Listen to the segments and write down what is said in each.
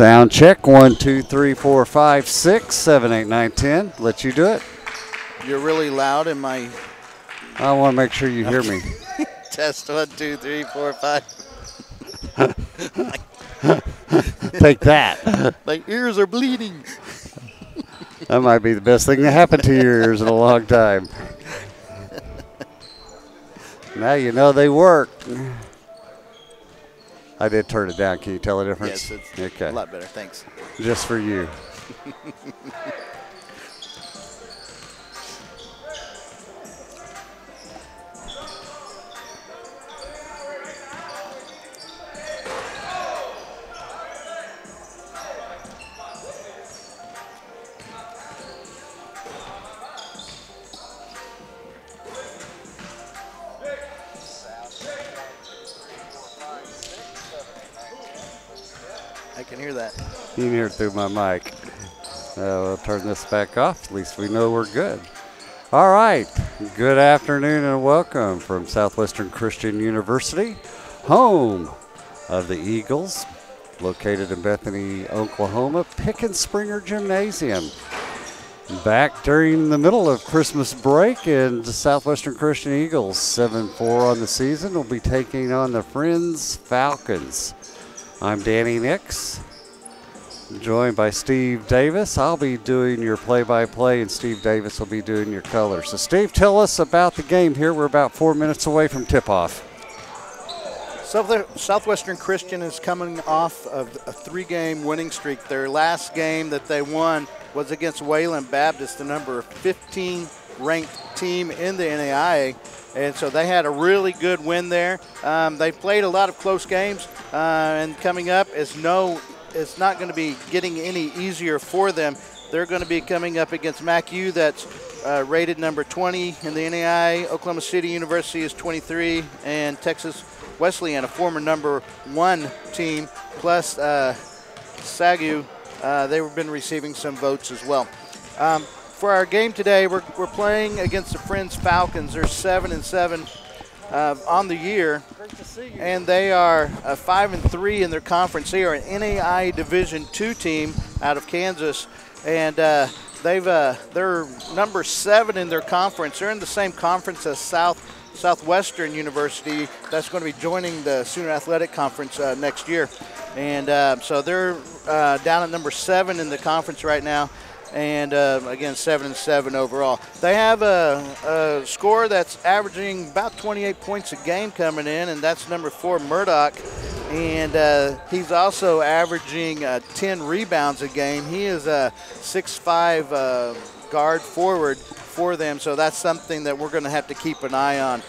Sound check. 1, 2, 3, 4, 5, 6, 7, 8, 9, 10. Let you do it. You're really loud in my. I want to make sure you hear me. Test 1, 2, 3, 4, 5. Take that. My ears are bleeding. That might be the best thing that happened to your ears in a long time. Now you know they work. I did turn it down. Can you tell the difference? Yes, it's okay. a lot better. Thanks. Just for you. I can hear that. You can hear it through my mic. We'll turn this back off. At least we know we're good. All right. Good afternoon and welcome from Southwestern Christian University, home of the Eagles, located in Bethany, Oklahoma, Pickens Springer Gymnasium. Back during the middle of Christmas break, and the Southwestern Christian Eagles, 7-4 on the season, will be taking on the Friends Falcons. I'm Danny Nix, joined by Steve Davis. I'll be doing your play-by-play, and Steve Davis will be doing your colors. So, Steve, tell us about the game here. We're about 4 minutes away from tip-off. Southwestern Christian is coming off of a 3-game winning streak. Their last game that they won was against Wayland Baptist, the number 15 ranked team in the NAIA. And so they had a really good win there. They played a lot of close games, and coming up it's not going to be getting any easier for them. They're going to be coming up against MacU, that's rated number 20 in the NAIA. Oklahoma City University is 23, and Texas Wesleyan, a former number 1 team, plus SCU. They've been receiving some votes as well. For our game today, we're playing against the Friends Falcons. They're 7-7 on the year, and they are 5-3 in their conference. They are an NAIA Division II team out of Kansas, and they're number 7 in their conference. They're in the same conference as Southwestern University. That's going to be joining the SCU Athletic Conference next year, and so they're down at number 7 in the conference right now. And again, 7-7 overall. They have a score that's averaging about 28 points a game coming in, and that's number 4, Murdoch. And he's also averaging 10 rebounds a game. He is a 6'5" guard forward for them, so that's something that we're going to have to keep an eye on.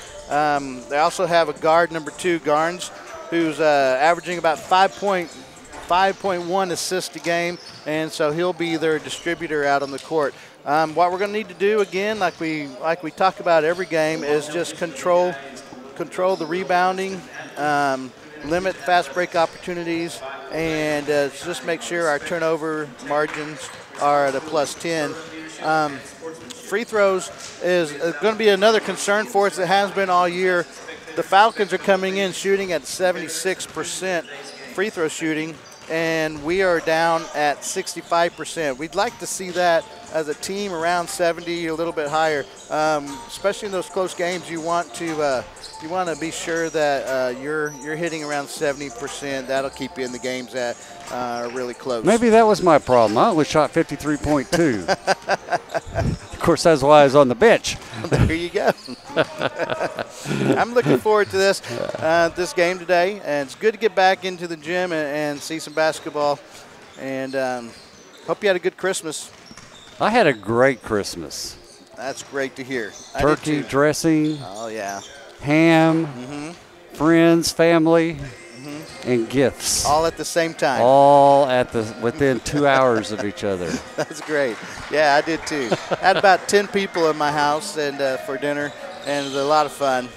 They also have a guard, number 2, Garnes, who's averaging about 5.1 assists a game, and so he'll be their distributor out on the court. What we're going to need to do, again, like we talk about every game, is just control the rebounding, limit fast break opportunities, and just make sure our turnover margins are at a +10. Free throws is going to be another concern for us. It has been all year. The Falcons are coming in shooting at 76% free throw shooting, and we are down at 65%. We'd like to see that as a team around 70, a little bit higher. Especially in those close games, you want to be sure that you're hitting around 70%. That'll keep you in the games that are really close. Maybe that was my problem. I only shot 53.2. Of course, that's why I was on the bench. There you go. I'm looking forward to this game today, and it's good to get back into the gym and see some basketball. And hope you had a good Christmas. I had a great Christmas. That's great to hear. Turkey dressing. Oh yeah. Ham. Friends, family. And gifts. All at the same time. All within 2 hours of each other. That's great. Yeah, I did too. I had about 10 people in my house and for dinner, and it was a lot of fun.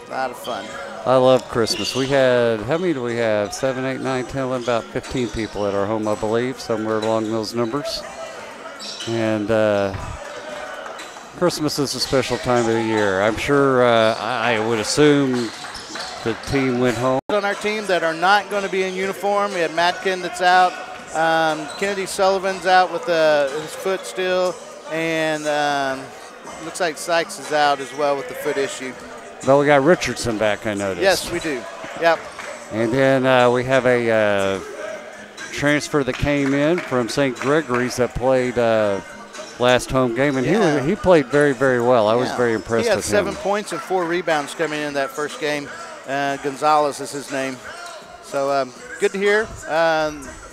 A lot of fun. I love Christmas. We had, how many do we have? 7, 8, 9, 10, 11, about 15 people at our home, I believe, somewhere along those numbers. And Christmas is a special time of the year. I'm sure, I would assume the team went home. On our team that are not going to be in uniform, we had Matkin that's out, Kennedy Sullivan's out with his foot still, and looks like Sykes is out as well with the foot issue. But we got Richardson back, I noticed. Yes, we do. Yep. And then we have a transfer that came in from St. Gregory's that played last home game, and he played very, very well. I was very impressed with him. He had 7 points and 4 rebounds coming in that first game. Gonzalez is his name. So good to hear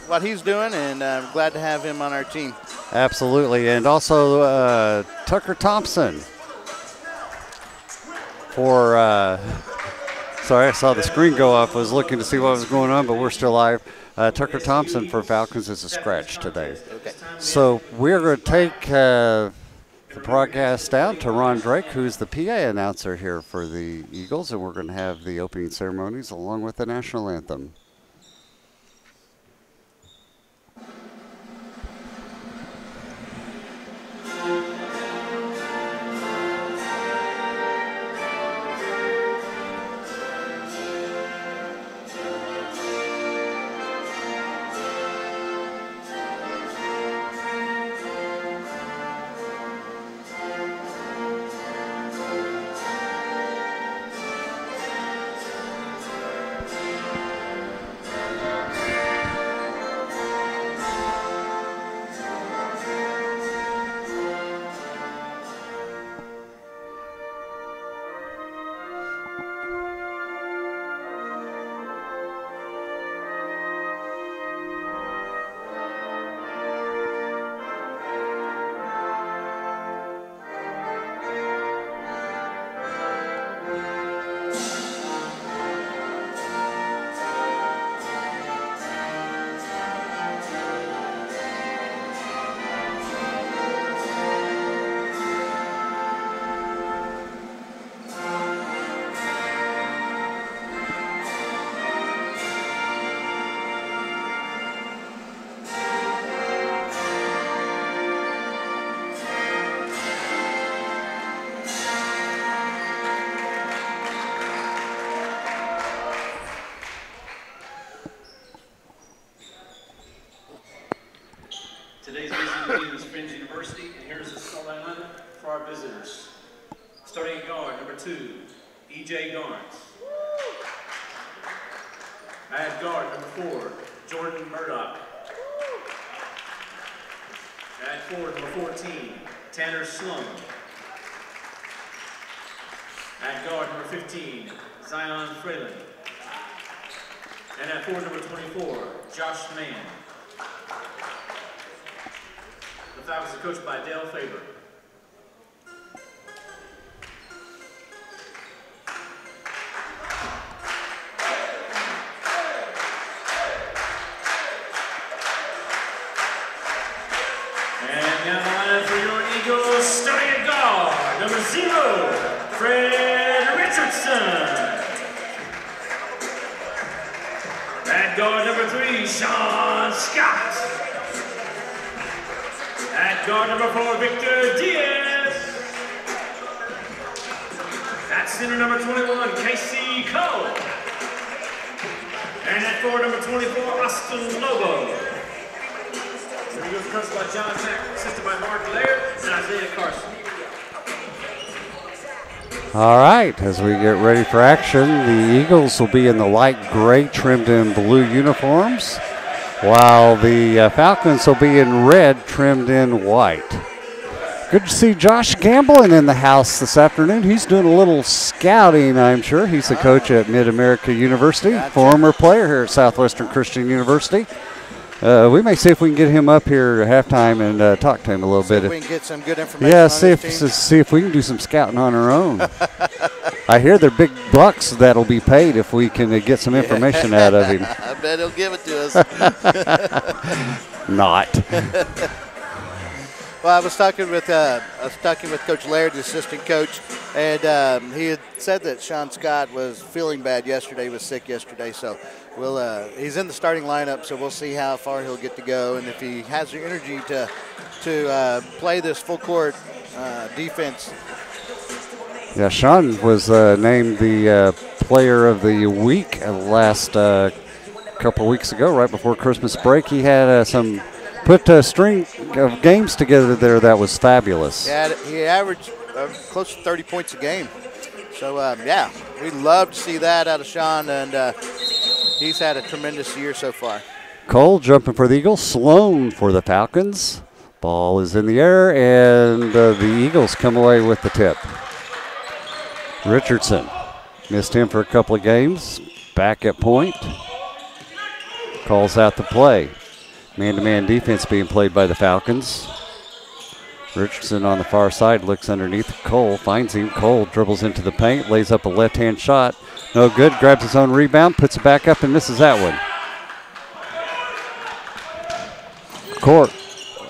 what he's doing, and I'm glad to have him on our team. Absolutely. And also Tucker Thompson for sorry, I saw the screen go off. I was looking to see what was going on, but we're still live. Tucker Thompson for Falcons is a scratch today. Okay. So we're going to take the broadcast down to Ron Drake, who's the PA announcer here for the Eagles, and we're going to have the opening ceremonies along with the national anthem. Today's meeting is Friends University, and here's the starting lineup for our visitors. Starting at guard, number 2, E.J. Garnes. At guard, number 4, Jordan Murdoch. At forward, number 14, Tanner Slum. At guard, number 15, Zion Fralin. And at forward, number 24, Josh Mann. The Falcons are coached by Dale Faber. And now the lineup for your Eagles, starting at guard, number 0, Fred Richardson. At guard, number 3, Sean Scott. At guard, number 4, Victor Diaz. At center, number 21, Casey Cole. And at forward, number 24, Austin Lobo. The Eagles coached by John Mack, assisted by Mark Laird and Isaiah Carson. All right, as we get ready for action, the Eagles will be in the light gray trimmed in blue uniforms, while the Falcons will be in red trimmed in white. Good to see Josh Gamblin in the house this afternoon. He's doing a little scouting, I'm sure. He's the coach at Mid-America University, former player here at Southwestern Christian University. We may see if we can get him up here at halftime and talk to him a little bit. If we can get some good information. Yeah, see if we can do some scouting on our own. I hear they're big bucks that'll be paid if we can get some information out of him. I bet he'll give it to us. Not. Well, I was talking with Coach Laird, the assistant coach, and he had said that Sean Scott was feeling bad yesterday. He was sick yesterday, so he's in the starting lineup. So we'll see how far he'll get to go, and if he has the energy to play this full court defense. Yeah, Sean was named the player of the week last couple weeks ago, right before Christmas break. He had put a string of games together there that was fabulous. Yeah, he averaged close to 30 points a game. So, yeah, we'd love to see that out of Sean, and he's had a tremendous year so far. Cole jumping for the Eagles, Sloan for the Falcons. Ball is in the air, and the Eagles come away with the tip. Richardson missed him for a couple of games. Back at point. Calls out the play. Man-to-man defense being played by the Falcons. Richardson on the far side looks underneath Cole, finds him. Cole dribbles into the paint, lays up a left-hand shot. No good, grabs his own rebound, puts it back up and misses that one.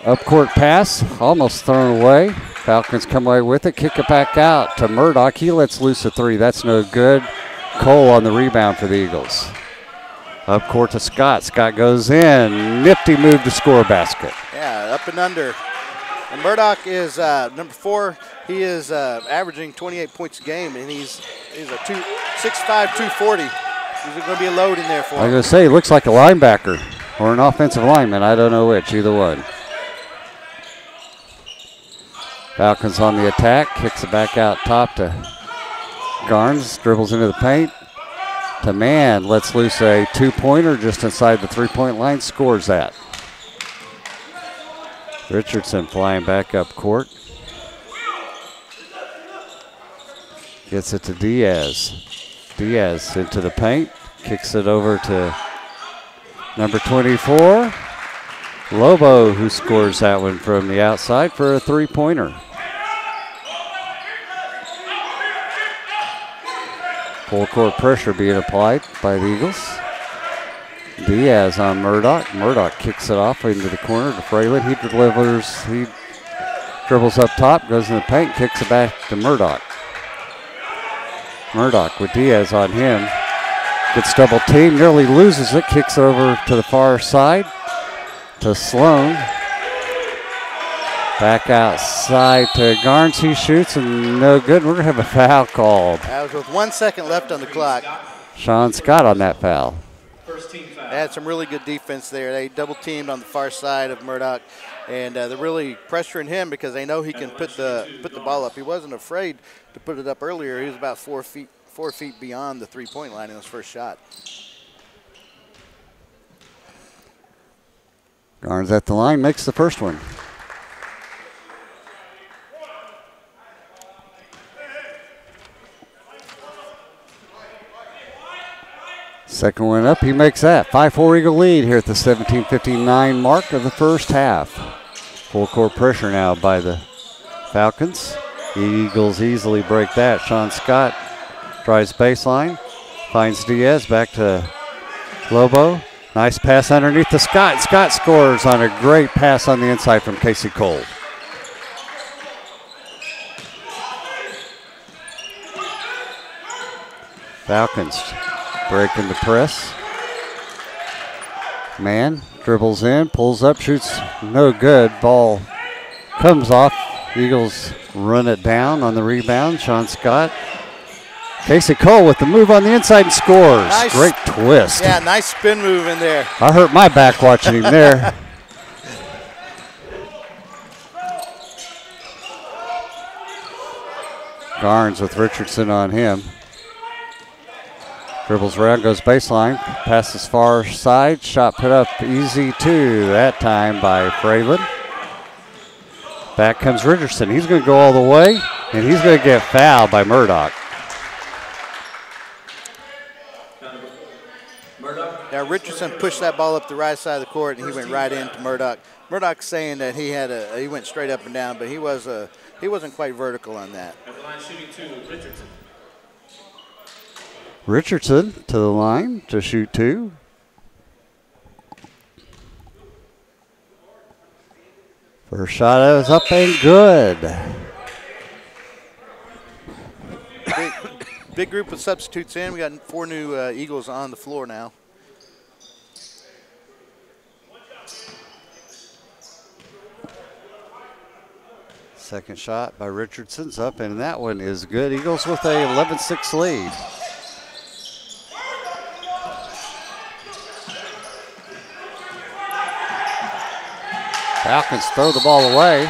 Up court pass, almost thrown away. Falcons come away with it, kick it back out to Murdoch. He lets loose a three, that's no good. Cole on the rebound for the Eagles. Up court to Scott. Scott goes in. Nifty move to score a basket. Yeah, up and under. And Murdoch is number 4. He is averaging 28 points a game, and he's a 6'5", 240. There's going to be a load in there for him. I was going to say, he looks like a linebacker or an offensive lineman. I don't know which, either one. Falcons on the attack. Kicks it back out top to Garnes. Dribbles into the paint. To Mann. Lets loose a two-pointer just inside the three-point line. Scores that. Richardson flying back up court. Gets it to Diaz. Diaz into the paint. Kicks it over to number 24. Lobo, who scores that one from the outside for a three-pointer. Full court pressure being applied by the Eagles. Diaz on Murdoch. Murdoch kicks it off into the corner to Fralin. He dribbles up top, goes in the paint, kicks it back to Murdoch. Murdoch with Diaz on him. Gets double teamed, nearly loses it, kicks it over to the far side to Sloan. Back outside to Garnes. He shoots and no good. We're going to have a foul called. That was with 1 second left on the clock. Sean Scott on that foul. First team foul. They had some really good defense there. They double teamed on the far side of Murdoch, and they're really pressuring him because they know he can put the ball up. He wasn't afraid to put it up earlier. He was about 4 feet beyond the three-point line in his first shot. Garnes at the line, makes the first one. Second one up, he makes that. 5-4 Eagle lead here at the 17:59 mark of the first half. Full court pressure now by the Falcons. The Eagles easily break that. Sean Scott drives baseline, finds Diaz, back to Lobo. Nice pass underneath to Scott. Scott scores on a great pass on the inside from Casey Cole. Falcons breaking the press. Mann dribbles in, pulls up, shoots, no good. Ball comes off. Eagles run it down on the rebound. Sean Scott. Casey Cole with the move on the inside and scores. Nice. Great twist. Yeah, nice spin move in there. I hurt my back watching him there. Garnes with Richardson on him. Dribbles around, goes baseline, passes far side, shot put up easy too, that time by Fralin. Back comes Richardson. He's going to go all the way, and he's going to get fouled by Murdoch. Now Richardson pushed that ball up the right side of the court, and he went right into Murdoch. Murdoch's saying that he went straight up and down, but he wasn't quite vertical on that. At the line shooting 2, Richardson. Richardson to the line to shoot 2. First shot is up and good. Big group of substitutes in. We got 4 new Eagles on the floor now. Second shot by Richardson's up, and that one is good. Eagles with a 11-6 lead. Falcons throw the ball away.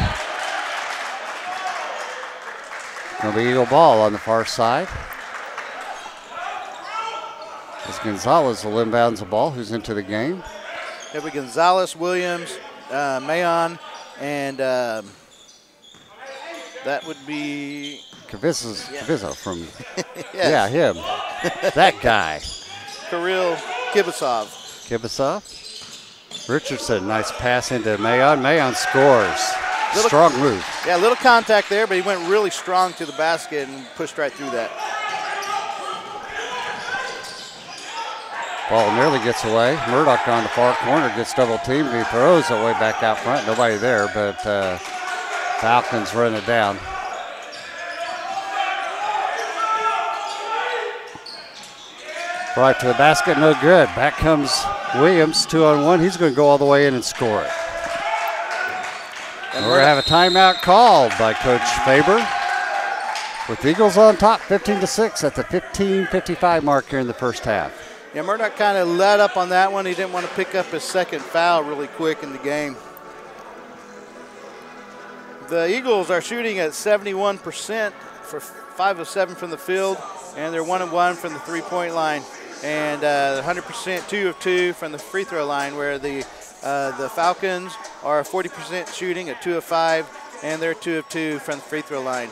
It'll be Eagle ball on the far side. As Gonzalez will inbounds the ball, who's into the game. It'll be Gonzalez, Williams, Mayon, and that would be Cavizzo from, yes. yeah, him. That guy. Kirill Kibasov. Richardson, nice pass into Mayon. Mayon scores. Strong move. Yeah, a little contact there, but he went really strong to the basket and pushed right through that. Ball nearly gets away. Murdoch on the far corner, gets double teamed. He throws it way back out front. Nobody there, but Falcons run it down. Right to the basket, no good. Back comes Williams, 2-on-1. He's going to go all the way in and score it. And we're going to have a timeout called by Coach Faber. With the Eagles on top, 15-6 at the 15:55 mark here in the first half. Yeah, Murdoch kind of let up on that one. He didn't want to pick up his second foul really quick in the game. The Eagles are shooting at 71% for 5 of 7 from the field, and they're 1 of 1 from the three-point line, and 100% 2 of 2 from the free throw line, where the Falcons are 40% shooting at 2 of 5, and they're 2 of 2 from the free throw line.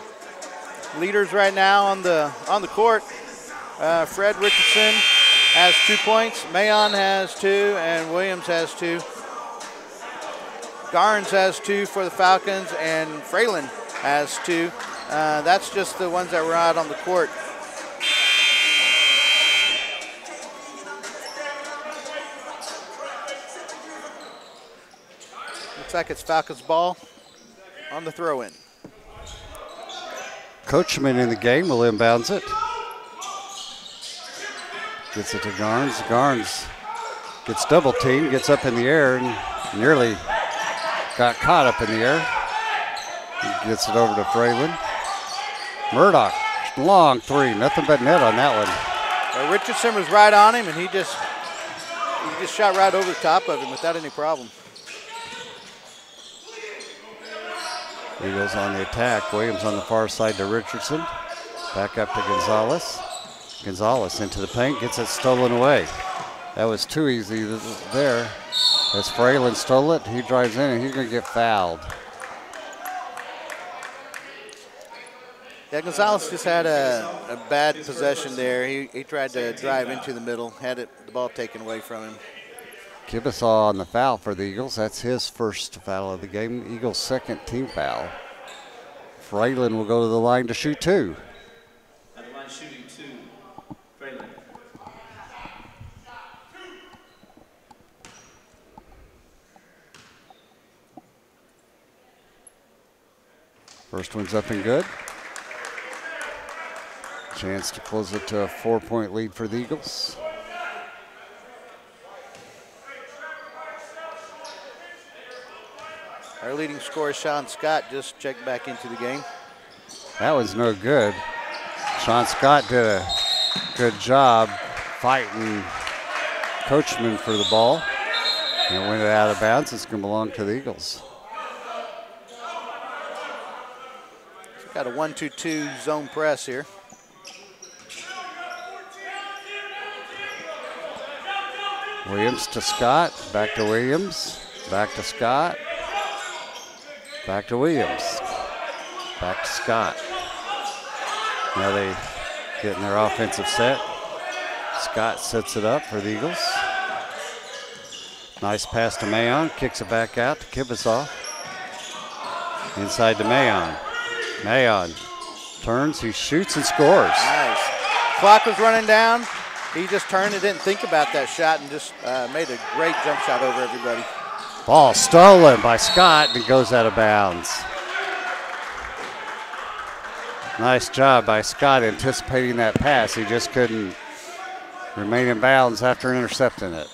Leaders right now on the court, Fred Richardson has 2 points, Mayon has 2, and Williams has 2. Garnes has 2 for the Falcons, and Fralin has 2. That's just the ones that were out on the court. Looks like it's Falcons ball on the throw-in. Coachman in the game will inbounds it. Gets it to Garnes. Garnes gets double teamed, gets up in the air, and nearly got caught up in the air. He gets it over to Fralin. Murdoch, long three, nothing but net on that one. Richardson was right on him, and he just shot right over the top of him without any problem. Eagles on the attack. Williams on the far side to Richardson. Back up to Gonzalez. Gonzalez into the paint, gets it stolen away. That was too easy there. As Fralin stole it, he drives in and he's going to get fouled. Yeah, Gonzalez just had a bad possession there. He tried to drive into the middle, had the ball taken away from him. Kibisaw on the foul for the Eagles. That's his first foul of the game. Eagles' second team foul. Fralin will go to the line to shoot 2. At the line shooting 2, Fralin. First one's up and good. Chance to close it to a 4-point lead for the Eagles. Our leading scorer, Sean Scott, just checked back into the game. That was no good. Sean Scott did a good job fighting Coachman for the ball. And went it out of bounds. It's going to belong to the Eagles. We've got a 1-2-2 zone press here. Williams to Scott, back to Williams, back to Scott, back to Williams, back to Scott. Now they getting their offensive set. Scott sets it up for the Eagles. Nice pass to Mayon, kicks it back out to Kibisaw. Inside to Mayon. Mayon turns, he shoots and scores. Nice. Clock was running down. He just turned and didn't think about that shot and just made a great jump shot over everybody. Ball stolen by Scott and it goes out of bounds. Nice job by Scott anticipating that pass. He just couldn't remain in bounds after intercepting it.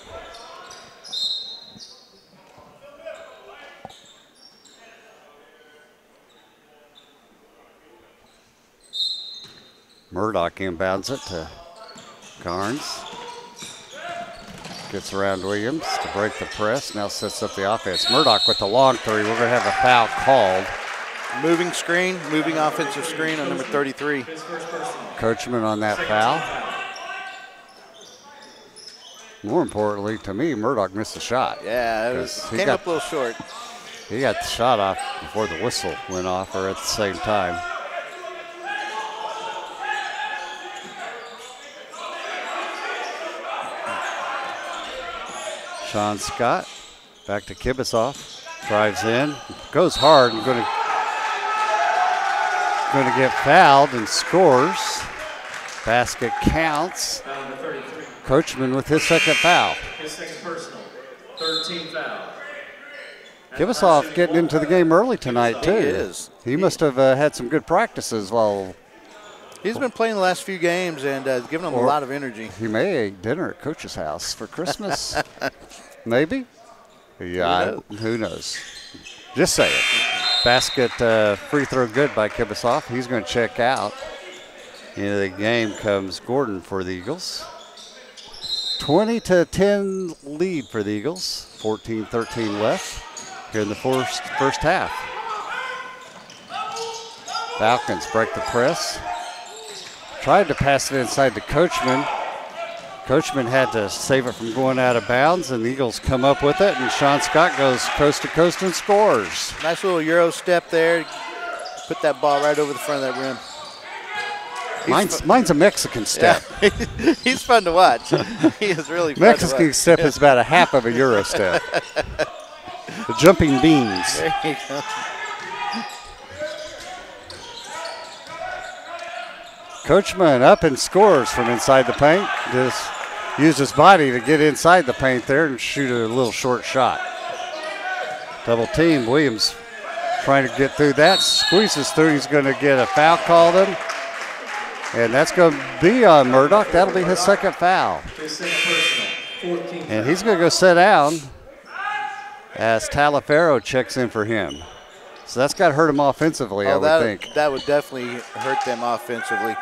Murdoch inbounds it to Garnes. Gets around Williams to break the press. Now sets up the offense. Murdoch with the long three. We're going to have a foul called. Moving screen, moving offensive screen on number 33. Coachman on that foul. More importantly, to me, Murdoch missed the shot. Yeah, came up a little short. He got the shot off before the whistle went off, or at the same time. Sean Scott back to Kibisoff. Drives in, goes hard, and going to get fouled and scores. Basket counts. Coachman with his second foul. His second personal. 13th foul. Kibisoff getting into the game early tonight, too. He is. He must have had some good practices while. He's been playing the last few games and giving them a lot of energy. He may eat dinner at Coach's house for Christmas. Maybe? Yeah, who knows? Just say it. Basket free throw good by Kibisoff. He's going to check out. Into the game comes Gordon for the Eagles. 20-10 lead for the Eagles. 14-13 left here in the first half. Falcons break the press. Tried to pass it inside to Coachman. Coachman had to save it from going out of bounds, and the Eagles come up with it, and Sean Scott goes coast to coast and scores. Nice little Euro step there. Put that ball right over the front of that rim. Mine's a Mexican step. Yeah. He's fun to watch. He is really fun Mexican to watch. step is about a half of a Euro step. The jumping beans. There you go. Coachman up and scores from inside the paint. Just used his body to get inside the paint there and shoot a little short shot. Double team. Williams trying to get through that. Squeezes through. He's going to get a foul called him. And that's going to be on Murdoch. That'll be his second foul. And he's going to go sit down as Talaferro checks in for him. So that's got to hurt him offensively, I would think. That would definitely hurt them offensively.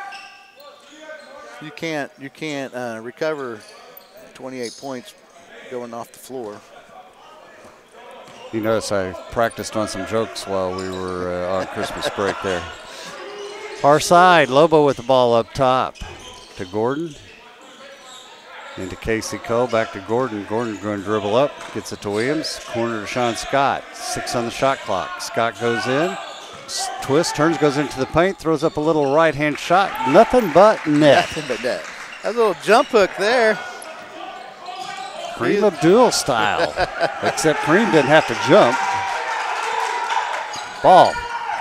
You can't recover 28 points going off the floor. You notice I practiced on some jokes while we were on Christmas break there. Far side, Lobo with the ball up top to Gordon. Into Casey Cole, back to Gordon. Gordon going to dribble up, gets it to Williams. Corner to Sean Scott. 6 on the shot clock. Scott goes in, twists, turns, goes into the paint, throws up a little right-hand shot. Nothing but net. Nothing but net. That little jump hook there. Kareem Abdul style, except Kareem didn't have to jump. Ball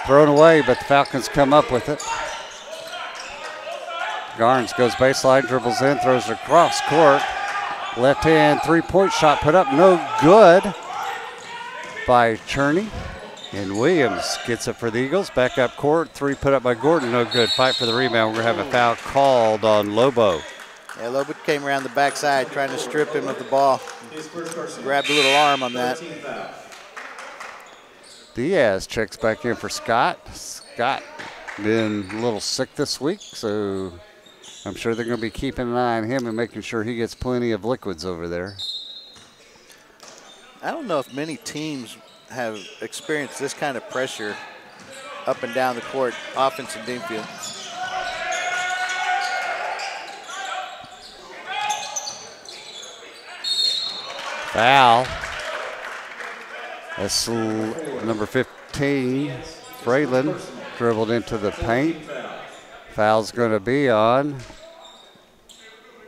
thrown away, but the Falcons come up with it. Garnes goes baseline, dribbles in, throws it across court. Left hand three-point shot put up, no good by Cherney. And Williams gets it for the Eagles. Back up court, three put up by Gordon, no good. Fight for the rebound. We're going to have a foul called on Lobo. Yeah, Lobo came around the backside trying to strip him of the ball. Grabbed a little arm on that. Diaz checks back in for Scott. Scott been a little sick this week, so I'm sure they're going to be keeping an eye on him and making sure he gets plenty of liquids over there. I don't know if many teams have experienced this kind of pressure up and down the court, offense and defense. Foul. That's number 15, Fralin, dribbled into the paint. Foul's going to be on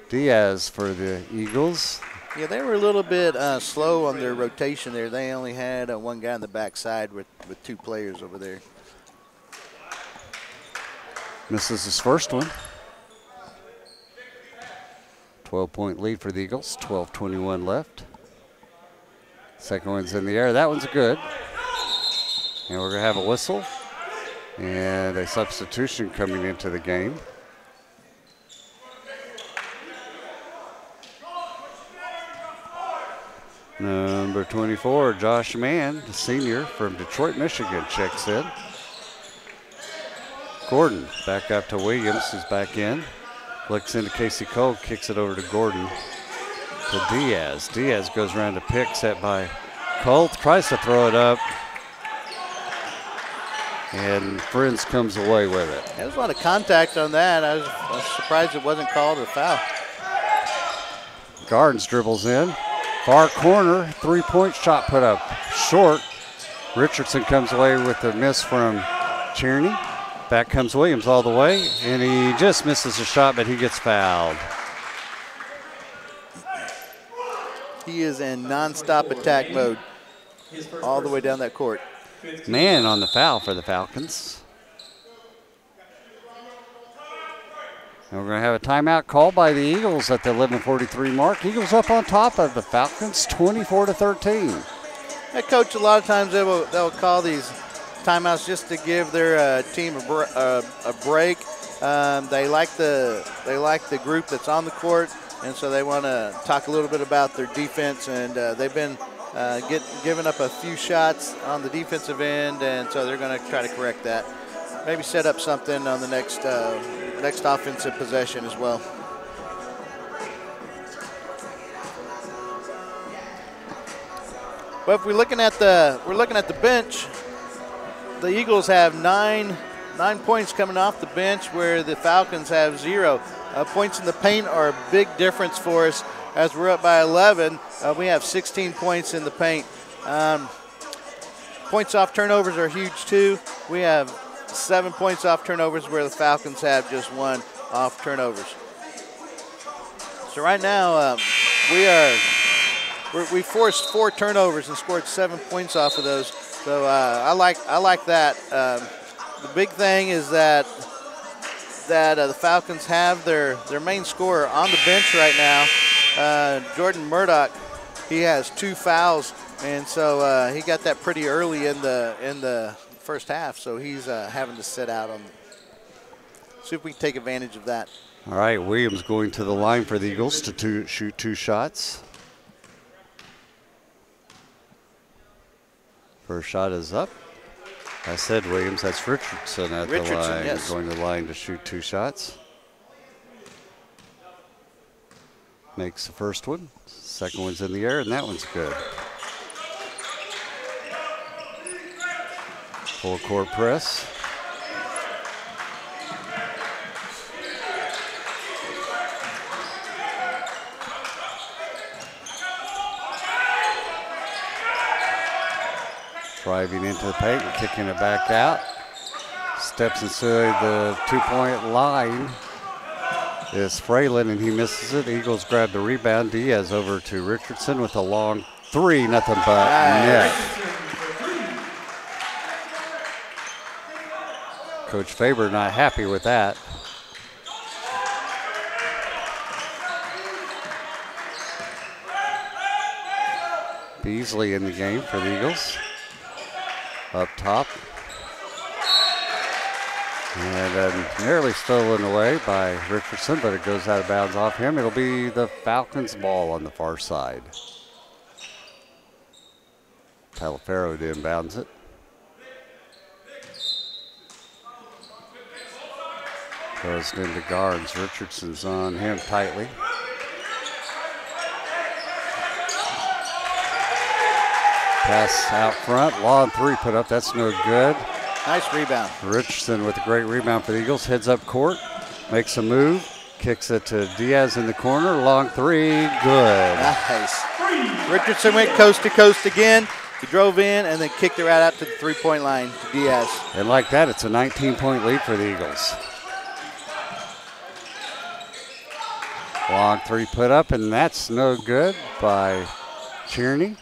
Diaz for the Eagles. Yeah, they were a little bit slow on their rotation there. They only had one guy on the backside with two players over there. Misses his first one. 12-point lead for the Eagles, 12:21 left. Second one's in the air. That one's good. And we're going to have a whistle and a substitution coming into the game. Number 24, Josh Mann, the senior from Detroit, Michigan, checks in. Gordon back up to Williams, who's back in. Looks into Casey Cole, kicks it over to Gordon. to Diaz. Diaz goes around to pick, set by Colt, tries to throw it up, and Friends comes away with it. There's a lot of contact on that. I was surprised it wasn't called a foul. Gardens dribbles in. Far corner, three-point shot put up short. Richardson comes away with a miss from Tierney. Back comes Williams all the way, and he just misses a shot, but he gets fouled. He is in nonstop attack mode all the way down that court. Man on the foul for the Falcons. And we're going to have a timeout called by the Eagles at the 11:43 mark. Eagles up on top of the Falcons, 24-13. Hey, Coach, a lot of times they'll call these timeouts just to give their team a break. They like the group that's on the court, and so they want to talk a little bit about their defense. And they've been giving up a few shots on the defensive end, and so they're going to try to correct that. Maybe set up something on the next offensive possession as well. But if we're looking at the bench, the Eagles have nine points coming off the bench, where the Falcons have 0. Points in the paint are a big difference for us. As we're up by 11, we have 16 points in the paint. Points off turnovers are huge too. We have 7 points off turnovers, where the Falcons have just 1 off turnovers. So right now we forced 4 turnovers and scored 7 points off of those. So I like that. The big thing is that the Falcons have their main scorer on the bench right now. Jordan Murdoch, he has 2 fouls, and so he got that pretty early in the first half. So he's having to sit out on. See if we can take advantage of that. All right, Williams going to the line for the Eagles to shoot 2 shots. First shot is up. I said Williams, that's Richardson at the line. Yes. Going to the line to shoot 2 shots. Makes the first one. Second one's in the air, and that one's good. Full court press. Driving into the paint and kicking it back out. Steps inside the 2-point line is Fralin, and he misses it. Eagles grab the rebound. Diaz over to Richardson with a long 3, nothing but net. Coach Faber not happy with that. Beasley in the game for the Eagles. Up top. And nearly stolen away by Richardson, but it goes out of bounds off him. It'll be the Falcons' ball on the far side. Talafero inbounds it. Throws it into guards. Richardson's on him tightly. Pass out front. Long 3 put up. That's no good. Nice rebound. Richardson with a great rebound for the Eagles. Heads up court. Makes a move. Kicks it to Diaz in the corner. Long 3. Good. Nice. Richardson went coast to coast again. He drove in and then kicked it right out to the 3-point line to Diaz. And like that, it's a 19-point lead for the Eagles. Long 3 put up, and that's no good by Tierney.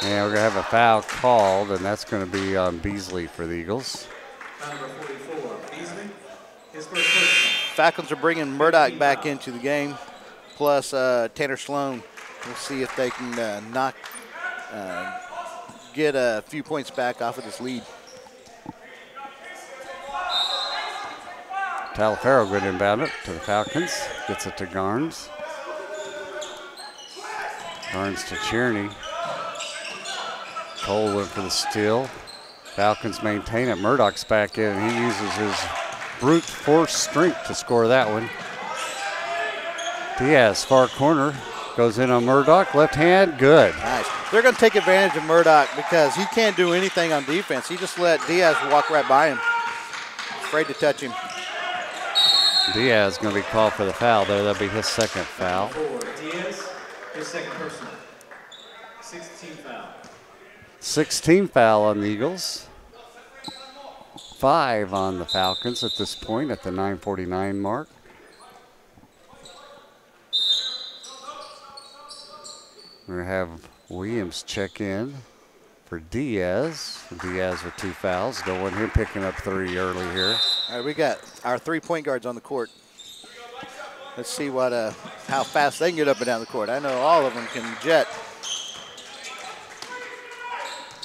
And we're going to have a foul called, and that's going to be on Beasley for the Eagles. Number 44, Beasley. His first person. Falcons are bringing Murdoch back into the game, plus Tanner Sloan. We'll see if they can get a few points back off of this lead. Talafero going to inbound it to the Falcons. Gets it to Garnes. Garnes to Tierney. Cole went for the steal. Falcons maintain it. Murdoch's back in, and he uses his brute force strength to score that one. Diaz, far corner, goes in on Murdoch, left hand, good. Nice. They're going to take advantage of Murdoch because he can't do anything on defense. He just let Diaz walk right by him. Afraid to touch him. Diaz going to be called for the foul there. That'll be his second foul. Diaz, his second personal. 16 foul. 16 foul on the Eagles. 5 on the Falcons at this point at the 9:49 mark. We're going to have Williams check in for Diaz. Diaz with 2 fouls. Don't want him picking up 3 early here. All right, we got our 3 point guards on the court. Let's see what how fast they can get up and down the court. I know all of them can jet.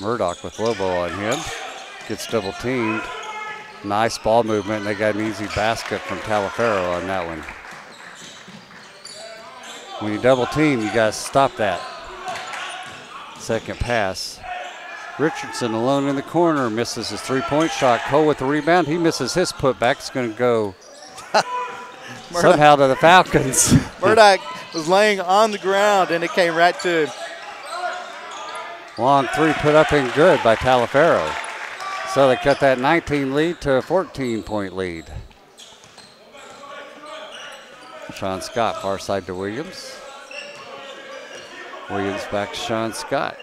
Murdoch with Lobo on him. Gets double teamed. Nice ball movement, and they got an easy basket from Talifero on that one. When you double team, you got to stop that. Second pass. Richardson alone in the corner, misses his 3-point shot. Cole with the rebound. He misses his putback. It's going to go somehow to the Falcons. Murdoch was laying on the ground, and it came right to him. Long 3 put up and good by Talifero. So they cut that 19 lead to a 14-point lead. Sean Scott, far side to Williams. Williams back to Sean Scott.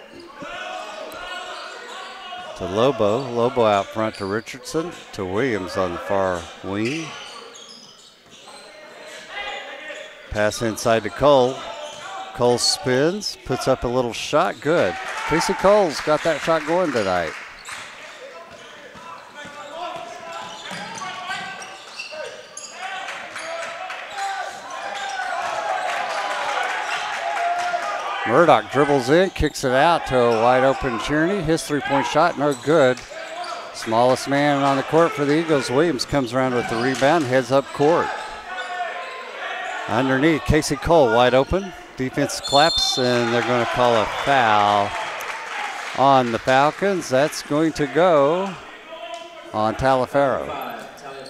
To Lobo. Lobo out front to Richardson. To Williams on the far wing. Pass inside to Cole. Cole spins, puts up a little shot. Good. Casey Cole's got that shot going tonight. Murdoch dribbles in, kicks it out to a wide open Tierney. His 3-point shot, no good. Smallest man on the court for the Eagles. Williams comes around with the rebound, heads up court. Underneath, Casey Cole wide open. Defense claps, and they're going to call a foul on the Falcons. That's going to go on Talifero.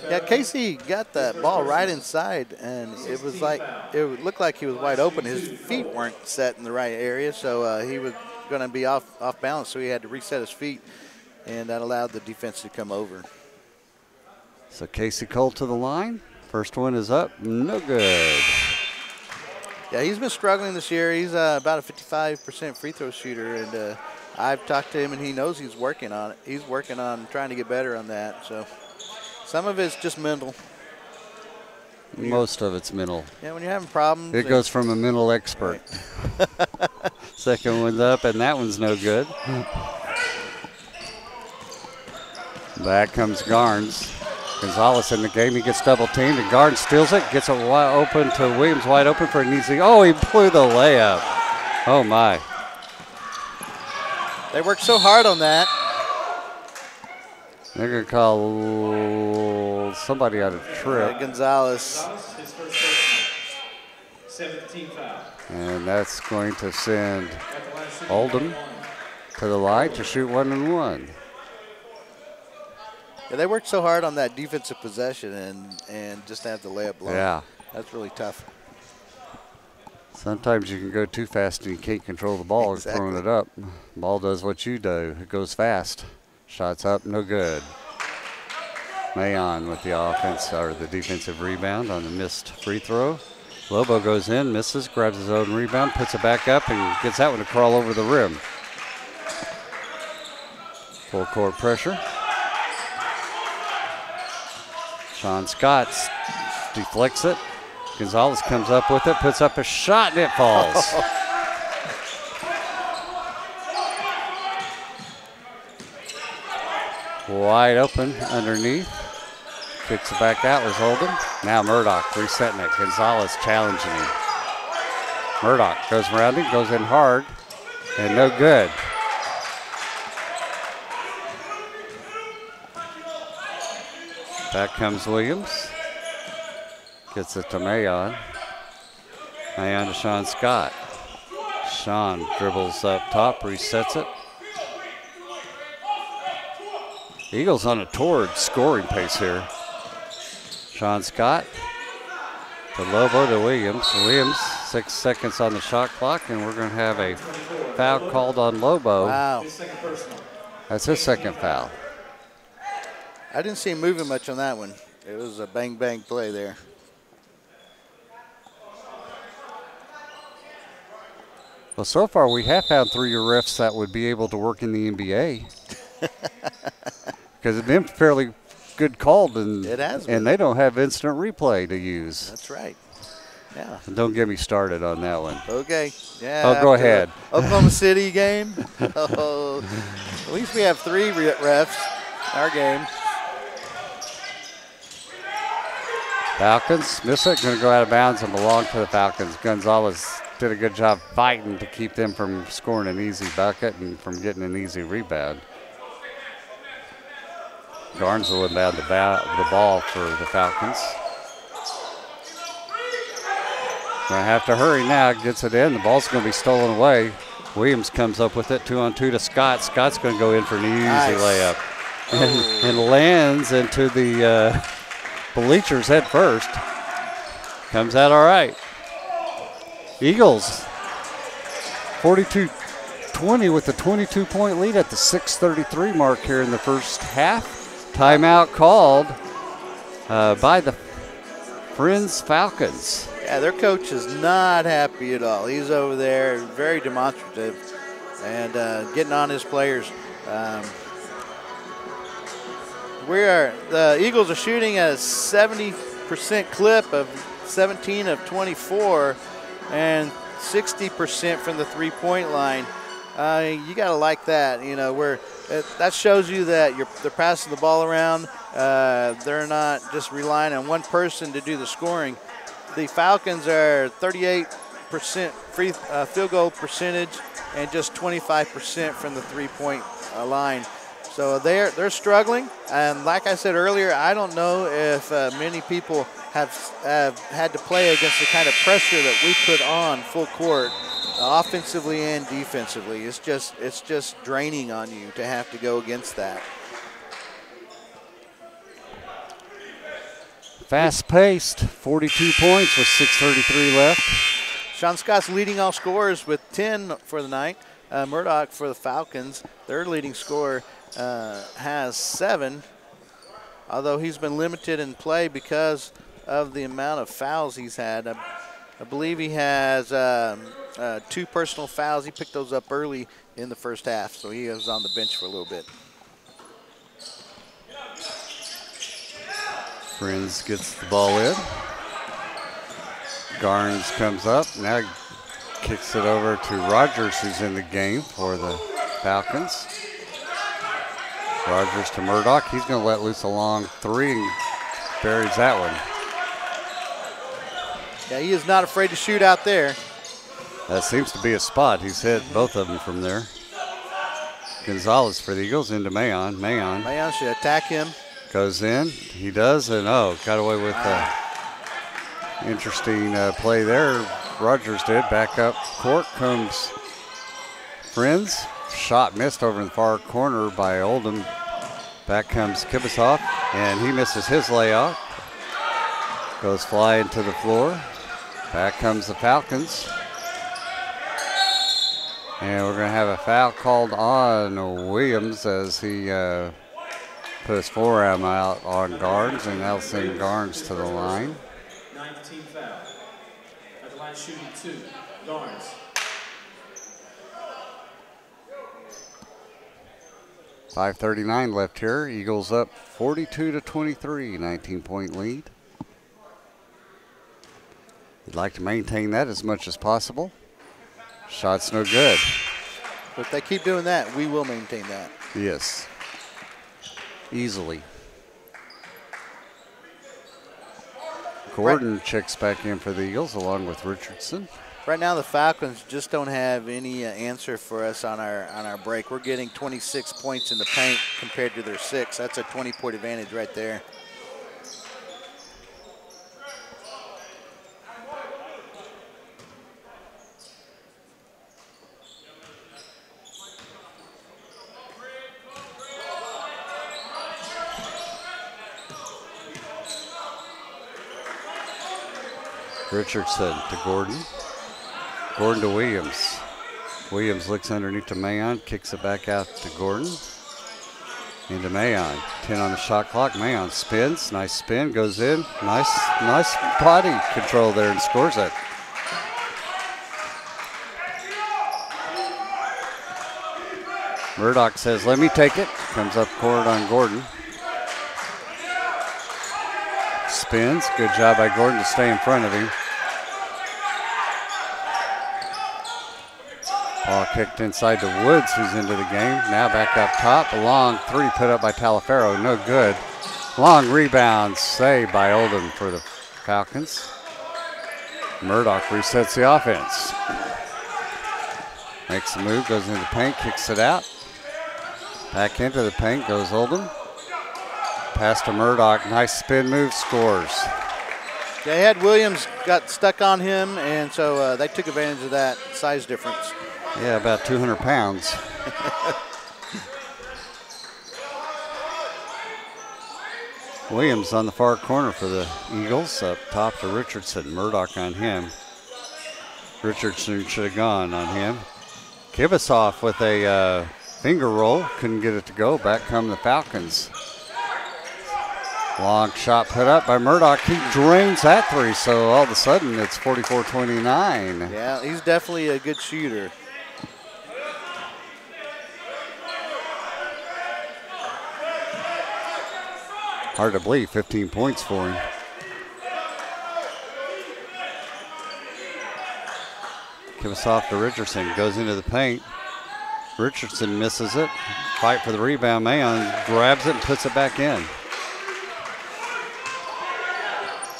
Yeah, Casey got that ball right inside, and it looked like he was wide open. His feet weren't set in the right area, so he was going to be off balance, so he had to reset his feet, and that allowed the defense to come over. So Casey Cole to the line. First one is up, no good. Yeah, he's been struggling this year. He's about a 55% free throw shooter, and I've talked to him, and he knows he's working on it. He's working on trying to get better on that, so. Some of it's just mental. Most of it's mental. Yeah, when you're having problems. It goes from a mental expert. Right. Second one's up, and that one's no good. Back comes Garnes. Gonzalez in the game. He gets double teamed, and Garnes steals it, gets it wide open to Williams, wide open for an easy. Oh, he blew the layup. Oh, my. They worked so hard on that. They're going to call somebody out of trip. Gonzalez. His first 17 foul. And that's going to send Oldham to the line to shoot 1 and 1. Yeah, they worked so hard on that defensive possession and just have the layup blown. Yeah. That's really tough. Sometimes you can go too fast and you can't control the ball. Exactly. Throwing it up. Ball does what you do. It goes fast. Shots up, no good. Mayon with the offense or the defensive rebound on the missed free throw. Lobo goes in, misses, grabs his own rebound, puts it back up, and gets that one to crawl over the rim. Full court pressure. Sean Scott deflects it. Gonzalez comes up with it, puts up a shot, and it falls. Wide open underneath. Kicks it back out, was Oldham. Now Murdoch resetting it. Gonzalez challenging him. Murdoch goes around him, goes in hard, and no good. Back comes Williams. Gets it to Mayon. Mayon to Sean Scott. Sean dribbles up top, resets it. Eagles on a torrid scoring pace here. Sean Scott To Lobo to Williams. Williams, 6 seconds on the shot clock, and we're going to have a foul called on Lobo. Wow. That's his second foul. I didn't see him moving much on that one. It was a bang-bang play there. Well, so far we have found 3 refs that would be able to work in the NBA. Because it's been fairly good called, and it has been. And they don't have instant replay to use. That's right. Yeah. Don't get me started on that one. Okay. Yeah. Oh, go ahead. Oklahoma City game. Oh, at least we have 3 refs in our game. Falcons miss it. Going to go out of bounds and belong to the Falcons. Gonzalez did a good job fighting to keep them from scoring an easy bucket and from getting an easy rebound. Garnes will inbound the ball for the Falcons. Going to have to hurry now. Gets it in. The ball's going to be stolen away. Williams comes up with it. 2-on-2 to Scott. Scott's going to go in for an easy layup. Oh. And lands into the bleachers head first. Comes out all right. Eagles 42-20 with a 22-point lead at the 6:33 mark here in the first half. Timeout called by the Friends Falcons. Yeah, their coach is not happy at all. He's over there very demonstrative and getting on his players. The Eagles are shooting at a 70% clip of 17 of 24 and 60% from the three-point line. You got to like that, you know, where that shows you that they're passing the ball around. They're not just relying on one person to do the scoring. The Falcons are 38% field goal percentage and just 25% from the three-point line. So they're struggling, and like I said earlier, I don't know if many people have had to play against the kind of pressure that we put on full court, offensively and defensively. It's just draining on you to have to go against that. Fast-paced, 42 points with 6:33 left. Sean Scott's leading all scorers with 10 for the night. Murdoch for the Falcons, their leading scorer, has 7, although he's been limited in play because of the amount of fouls he's had. I believe he has 2 personal fouls. He picked those up early in the first half, so he was on the bench for a little bit. Friends gets the ball in. Garnes comes up, now kicks it over to Rogers, who's in the game for the Falcons. Rogers to Murdoch. He's going to let loose a long 3 and buries that one. Yeah, he is not afraid to shoot out there. That seems to be a spot. He's hit both of them from there. Gonzalez for the Eagles into Mayon. Mayon should attack him. Goes in. He does, and got away with interesting play there. Rogers did. Back up court comes Friends. Shot missed over in the far corner by Oldham. Back comes Kibasov, and he misses his layout. Goes flying to the floor. Back comes the Falcons. And we're going to have a foul called on Williams as he put his forearm out on Garnes, and that'll send Garnes to the line. 9th team foul. At the line shooting 2, Garnes. .539 left here. Eagles up 42-23, 19-point lead. We'd like to maintain that as much as possible. Shot's no good. But if they keep doing that, we will maintain that. Yes. Easily. Gordon checks back in for the Eagles along with Richardson. Right now, the Falcons just don't have any answer for us on our break. We're getting 26 points in the paint compared to their 6. That's a 20-point advantage right there. Richardson to Gordon. Gordon to Williams. Williams looks underneath to Mayon, kicks it back out to Gordon. Into Mayon. 10 on the shot clock. Mayon spins. Nice spin. Goes in. Nice body control there and scores it. Murdoch says, let me take it. Comes up court on Gordon. Spins. Good job by Gordon to stay in front of him. Ball kicked inside to Woods, who's into the game. Now back up top. A long three put up by Talaferro. No good. Long rebound saved by Oldham for the Falcons. Murdoch resets the offense. Makes a move, goes into the paint, kicks it out. Back into the paint goes Oldham. Pass to Murdoch. Nice spin move, scores. They had Williams got stuck on him, and so they took advantage of that size difference. Yeah, about 200 pounds. Williams on the far corner for the Eagles. Up top to Richardson. Murdoch on him. Richardson should have gone on him. Kibisoff with a finger roll. Couldn't get it to go. Back come the Falcons. Long shot put up by Murdoch. He drains that three, so all of a sudden it's 44-29. Yeah, he's definitely a good shooter. Hard to believe, 15 points for him. Gives off to Richardson, goes into the paint. Richardson misses it. Fight for the rebound. Mayon grabs it and puts it back in.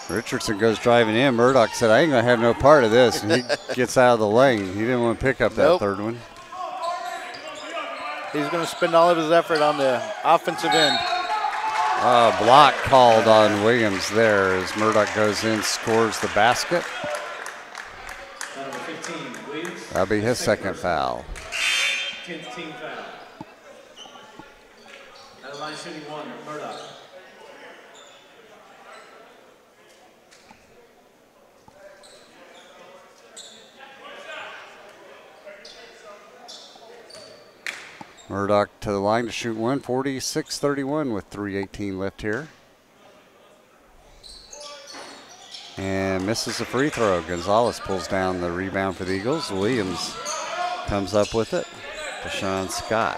Richardson goes driving in. Murdoch said, I ain't going to have no part of this. And he gets out of the lane. He didn't want to pick up that third one. He's going to spend all of his effort on the offensive end. Block called on Williams there as Murdoch goes in, scores the basket. Number 15, Williams. That'll be his second foul. 10th team foul. At the line shooting one, Murdoch. Murdoch to the line to shoot one, 46-31 with 3:18 left here. And misses the free throw. Gonzalez pulls down the rebound for the Eagles. Williams comes up with it to Sean Scott.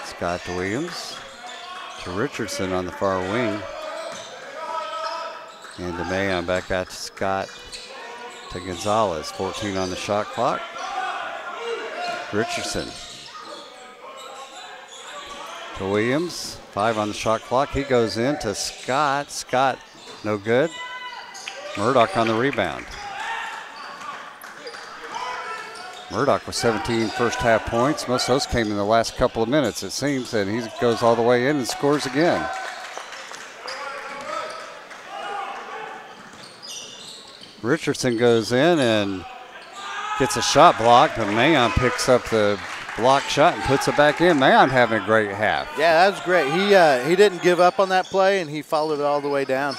Scott to Williams. To Richardson on the far wing. And to Mayon back out to Scott. To Gonzalez. 14 on the shot clock. Richardson. To Williams, 5 on the shot clock. He goes in to Scott. Scott, no good. Murdoch on the rebound. Murdoch with 17 first half points. Most of those came in the last couple of minutes, it seems, and he goes all the way in and scores again. Richardson goes in and gets a shot blocked, but Mayon picks up the block shot and puts it back in. Mayon having a great half. Yeah, that was great. He didn't give up on that play, and he followed it all the way down.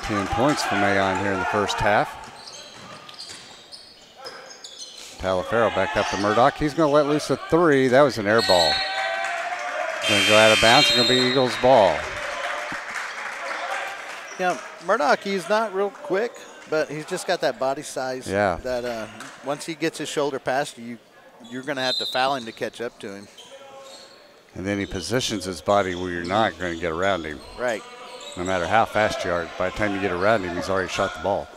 10 points for Mayon here in the first half. Talaferro back up to Murdoch. He's going to let loose a three. That was an air ball. Going to go out of bounds. It's going to be Eagles ball. Yeah, Murdoch, he's not real quick, but he's just got that body size. Yeah. That once he gets his shoulder past you, you're going to have to foul him to catch up to him. And then he positions his body where you're not going to get around him. Right. No matter how fast you are, by the time you get around him, he's already shot the ball.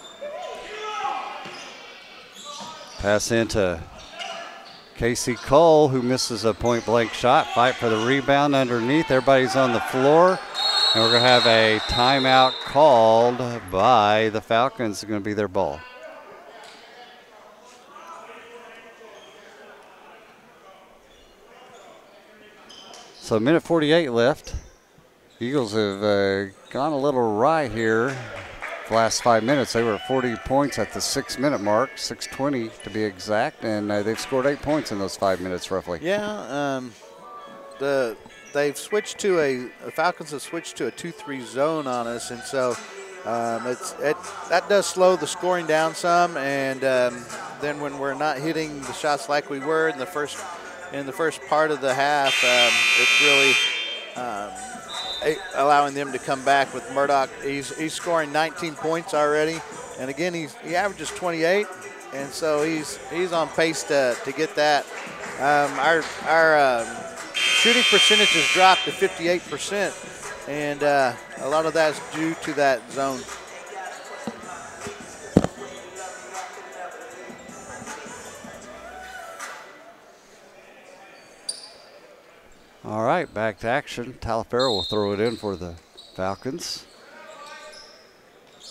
Pass into Casey Cole, who misses a point-blank shot. Fight for the rebound underneath. Everybody's on the floor. And we're going to have a timeout called by the Falcons. It's going to be their ball. So 1:48 left. Eagles have gone a little awry here the last 5 minutes. They were at 40 points at the 6-minute mark, 6:20 to be exact, and they've scored 8 points in those 5 minutes roughly. Yeah, the they've switched to the Falcons have switched to a 2-3 zone on us, and so that does slow the scoring down some. And then when we're not hitting the shots like we were in the first part of the half, it's really allowing them to come back with Murdoch. He's scoring 19 points already, and again he averages 28, and so he's on pace to get that. Our shooting percentage has dropped to 58%, and a lot of that is due to that zone. All right, back to action. Talifero will throw it in for the Falcons.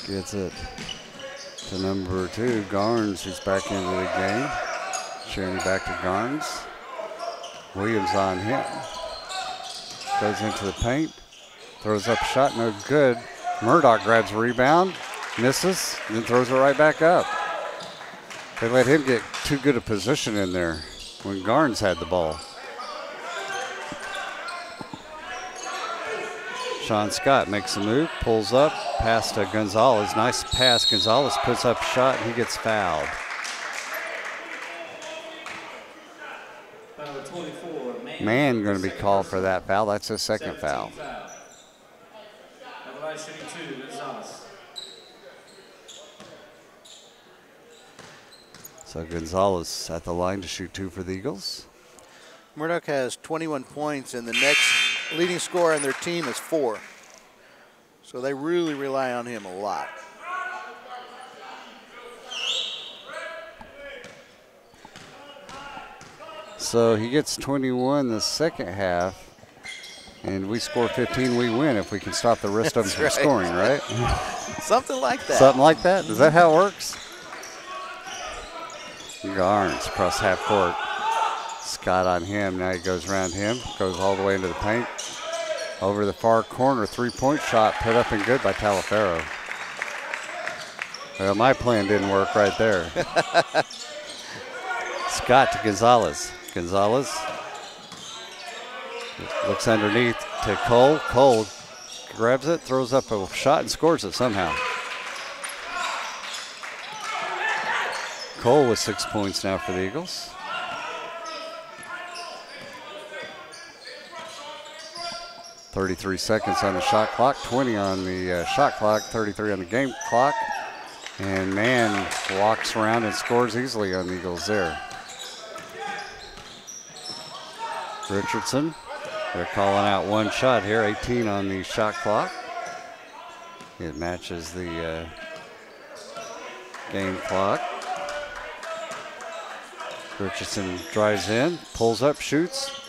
Gets it to number 2, Garnes, who's back into the game. Sharing back to Garnes. Williams on him. Goes into the paint. Throws up a shot, no good. Murdoch grabs a rebound, misses, and then throws it right back up. They let him get too good a position in there when Garnes had the ball. Sean Scott makes a move, pulls up, pass to Gonzalez. Nice pass. Gonzalez puts up a shot, and he gets fouled. Man going to be called for that foul. That's his second foul. So Gonzalez at the line to shoot 2 for the Eagles. Murdoch has 21 points, and the next leading scorer on their team is 4. So they really rely on him a lot. So he gets 21 the second half, and we score 15, we win if we can stop the rest of them from scoring, right? Something like that. Something like that? Is that how it works? Garnes across half court. Scott on him. Now he goes around him, goes all the way into the paint. Over the far corner, 3-point shot put up and good by Talifero. Well, my plan didn't work right there. Scott to Gonzalez. Gonzalez looks underneath to Cole. Cole grabs it, throws up a shot, and scores it somehow. Cole with 6 points now for the Eagles. .33 seconds on the shot clock, 20 on the shot clock, 33 on the game clock. And Mann walks around and scores easily on the Eagles there. Richardson, they're calling out one shot here, 18 on the shot clock. It matches the game clock. Richardson drives in, pulls up, shoots.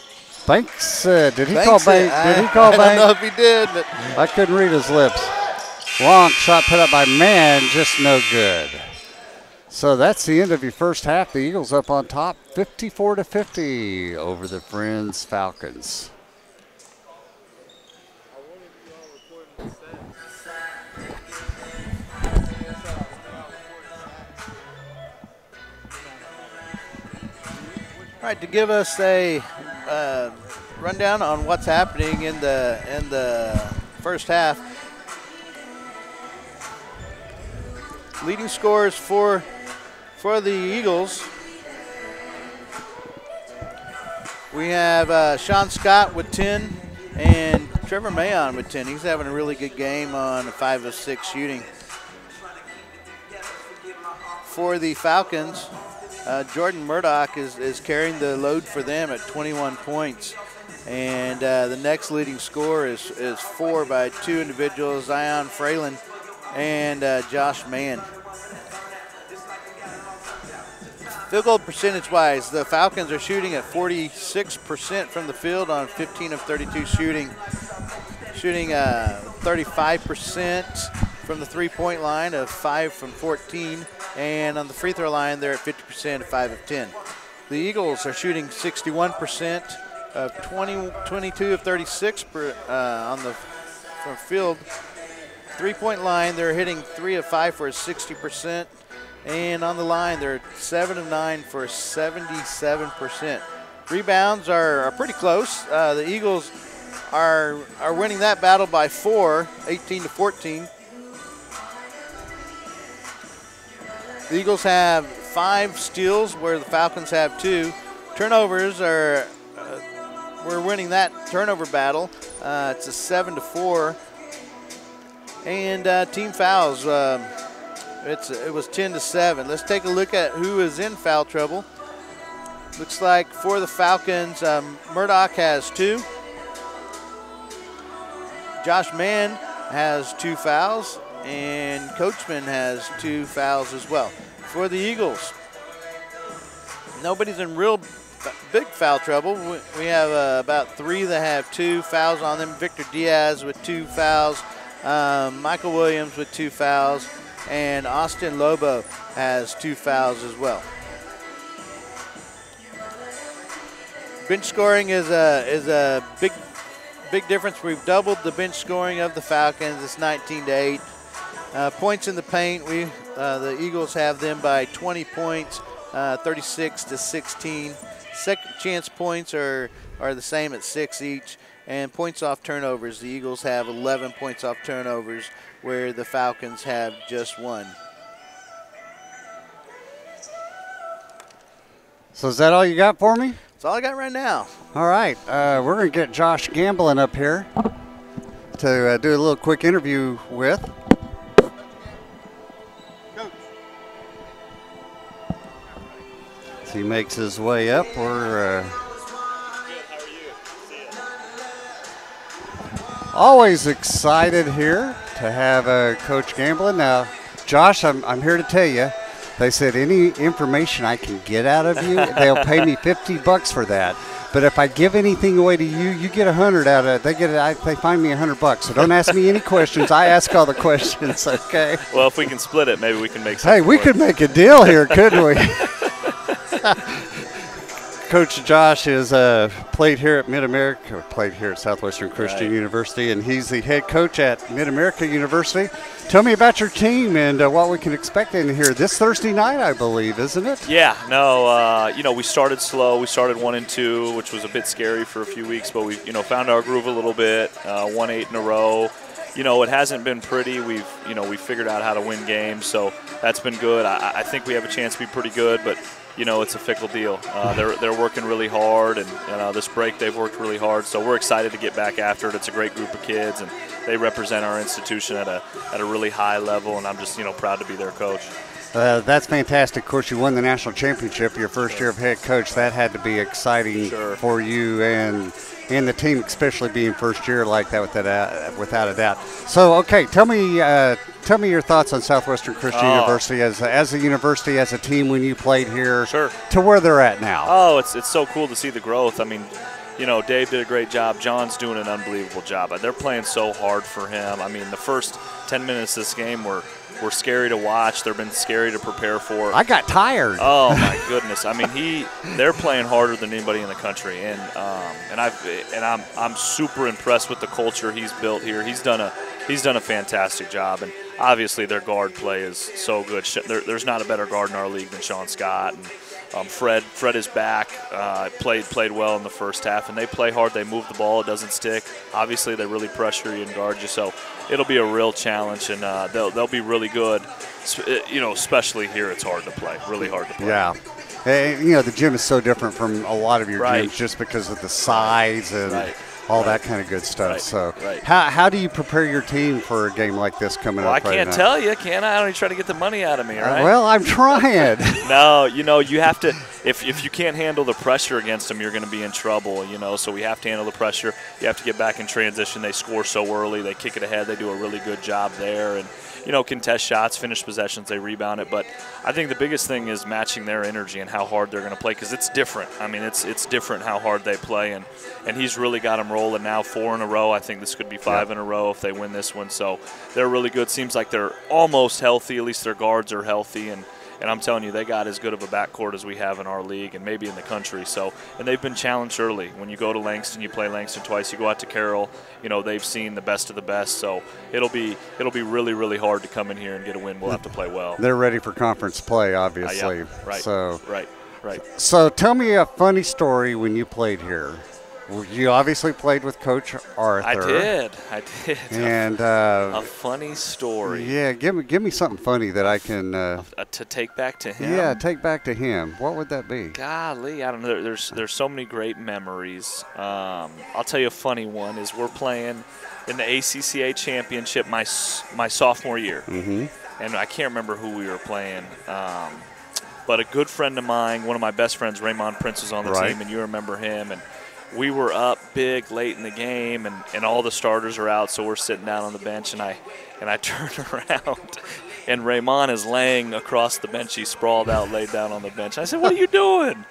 Banks, did he call Bank? Did he call Bank? I don't know if he did, but I couldn't read his lips. Long shot put up by Mann, just no good. So that's the end of your first half. The Eagles up on top, 54-50 over the Friends Falcons. all right, to give us a rundown on what's happening in the first half. Leading scorers for the Eagles. We have Sean Scott with 10 and Trevor Mayon with 10. He's having a really good game on a 5 of 6 shooting. For the Falcons, Jordan Murdoch is carrying the load for them at 21 points. And the next leading scorer is 4 by 2 individuals, Zion Fralin and Josh Mann. Field goal percentage-wise, the Falcons are shooting at 46% from the field on 15 of 32 shooting. Shooting 35% from the three-point line of 5 from 14. And on the free throw line, they're at 50% of 5 of 10. The Eagles are shooting 61% of 22 of 36 on the from field. Three-point line, they're hitting 3 of 5 for a 60%. And on the line, they're 7 of 9 for 77%. Rebounds are pretty close. The Eagles are winning that battle by 4, 18-14. The Eagles have 5 steals where the Falcons have 2. Turnovers are, we're winning that turnover battle. It's a 7-4. And team fouls, it was 10-7. Let's take a look at who is in foul trouble. Looks like for the Falcons, Murdoch has 2. Josh Mann has 2 fouls, and Coachman has 2 fouls as well. For the Eagles, nobody's in real big foul trouble. We have about 3 that have 2 fouls on them. Victor Diaz with 2 fouls, Michael Williams with 2 fouls, and Austin Lobo has 2 fouls as well. Bench scoring is a big difference. We've doubled the bench scoring of the Falcons. It's 19-8. Points in the paint, the Eagles have them by 20 points, 36-16. Second chance points are the same at 6 each. And points off turnovers, the Eagles have 11 points off turnovers, where the Falcons have just 1. So is that all you got for me? That's all I got right now. All right. We're going to get Josh Gamblin up here to do a little quick interview with. As he makes his way up, we're always excited here to have Coach Gamblin. Now, Josh, I'm here to tell you, they said any information I can get out of you, they'll pay me $50 for that. But if I give anything away to you, you get 100 out of it. They find me $100. So don't ask me any questions. I ask all the questions. Okay. Well, if we can split it, maybe we can make. Hey, we could make a deal here, couldn't we? Coach Josh is played here at Mid-America, played here at Southwestern Christian University, and he's the head coach at Mid-America University. Tell me about your team and what we can expect in here this Thursday night, I believe, isn't it? Yeah, no, we started slow. We started 1-2, which was a bit scary for a few weeks, but we, found our groove a little bit. Won 8 in a row. It hasn't been pretty. We've figured out how to win games, so that's been good. I think we have a chance to be pretty good, but it's a fickle deal. They're working really hard, and this break they've worked really hard. So we're excited to get back after it. It's a great group of kids, and they represent our institution at a really high level. And I'm just proud to be their coach. That's fantastic. Of course, you won the national championship your first year of head coach. That had to be exciting for you and the team, especially being first year like that without a doubt. So, okay, tell me your thoughts on Southwestern Christian University as a university, as a team when you played here to where they're at now. Oh, it's so cool to see the growth. I mean, Dave did a great job. John's doing an unbelievable job. They're playing so hard for him. I mean, the first 10 minutes of this game were scary to watch. They've been scary to prepare for. I got tired. Oh my goodness! I mean, they're playing harder than anybody in the country, and I'm super impressed with the culture he's built here. He's done a fantastic job, and obviously their guard play is so good. There's not a better guard in our league than Sean Scott, and Fred is back. Played well in the first half, and they play hard. They move the ball. It doesn't stick. Obviously, they really pressure you and guard you. So it'll be a real challenge, and they'll be really good. Especially here, it's hard to play. Really hard to play. Yeah. Hey, the gym is so different from a lot of your gyms just because of the size and all that kind of good stuff. So how do you prepare your team for a game like this coming up right now? I can't tell you, can I? I don't try to get the money out of me, right? Well, I'm trying. No, you have to – if you can't handle the pressure against them, you're going to be in trouble, So we have to handle the pressure. You have to get back in transition. They score so early. They kick it ahead. They do a really good job there. And, contest shots, finish possessions, they rebound it. But I think the biggest thing is matching their energy and how hard they're going to play, because it's different. I mean, it's different how hard they play. And he's really got them rolling now, 4 in a row. I think this could be 5 in a row if they win this one. So they're really good. Seems like they're almost healthy. At least their guards are healthy. And I'm telling you, they got as good of a backcourt as we have in our league and maybe in the country. So, and they've been challenged early. When you go to Langston, you play Langston twice. You go out to Carroll, they've seen the best of the best. So it'll be really, really hard to come in here and get a win. We'll have to play well. They're ready for conference play, obviously. Right. So Right. So tell me a funny story when you played here. You obviously played with Coach Arthur. I did. And a funny story. Yeah, give me something funny that I can to take back to him. Yeah, take back to him. What would that be? Golly, I don't know. There's so many great memories. I'll tell you a funny one. Is we're playing in the ACCA championship my sophomore year, and I can't remember who we were playing. But a good friend of mine, one of my best friends, Raymond Prince, was on the team, and you remember him. And we were up big late in the game, and all the starters are out, so we're sitting down on the bench, and I turn around, and Raymond is laying across the bench. He's sprawled out, laid down on the bench. I said, "What are you doing?"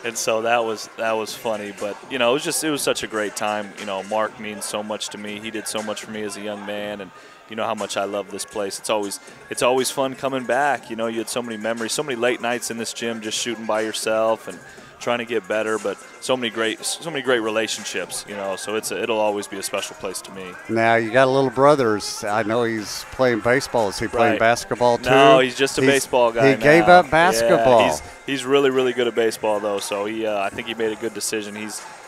And so that was funny, but it was such a great time. Mark means so much to me. He did so much for me as a young man, and you know how much I love this place. It's always fun coming back. You had so many memories, so many late nights in this gym just shooting by yourself and trying to get better, but so many great relationships, so it'll always be a special place to me. Now you got a little brother. I know he's playing baseball. Is he playing basketball too? No, he's just a baseball guy. He gave up basketball. Yeah, he's really, really good at baseball though, so I think he made a good decision.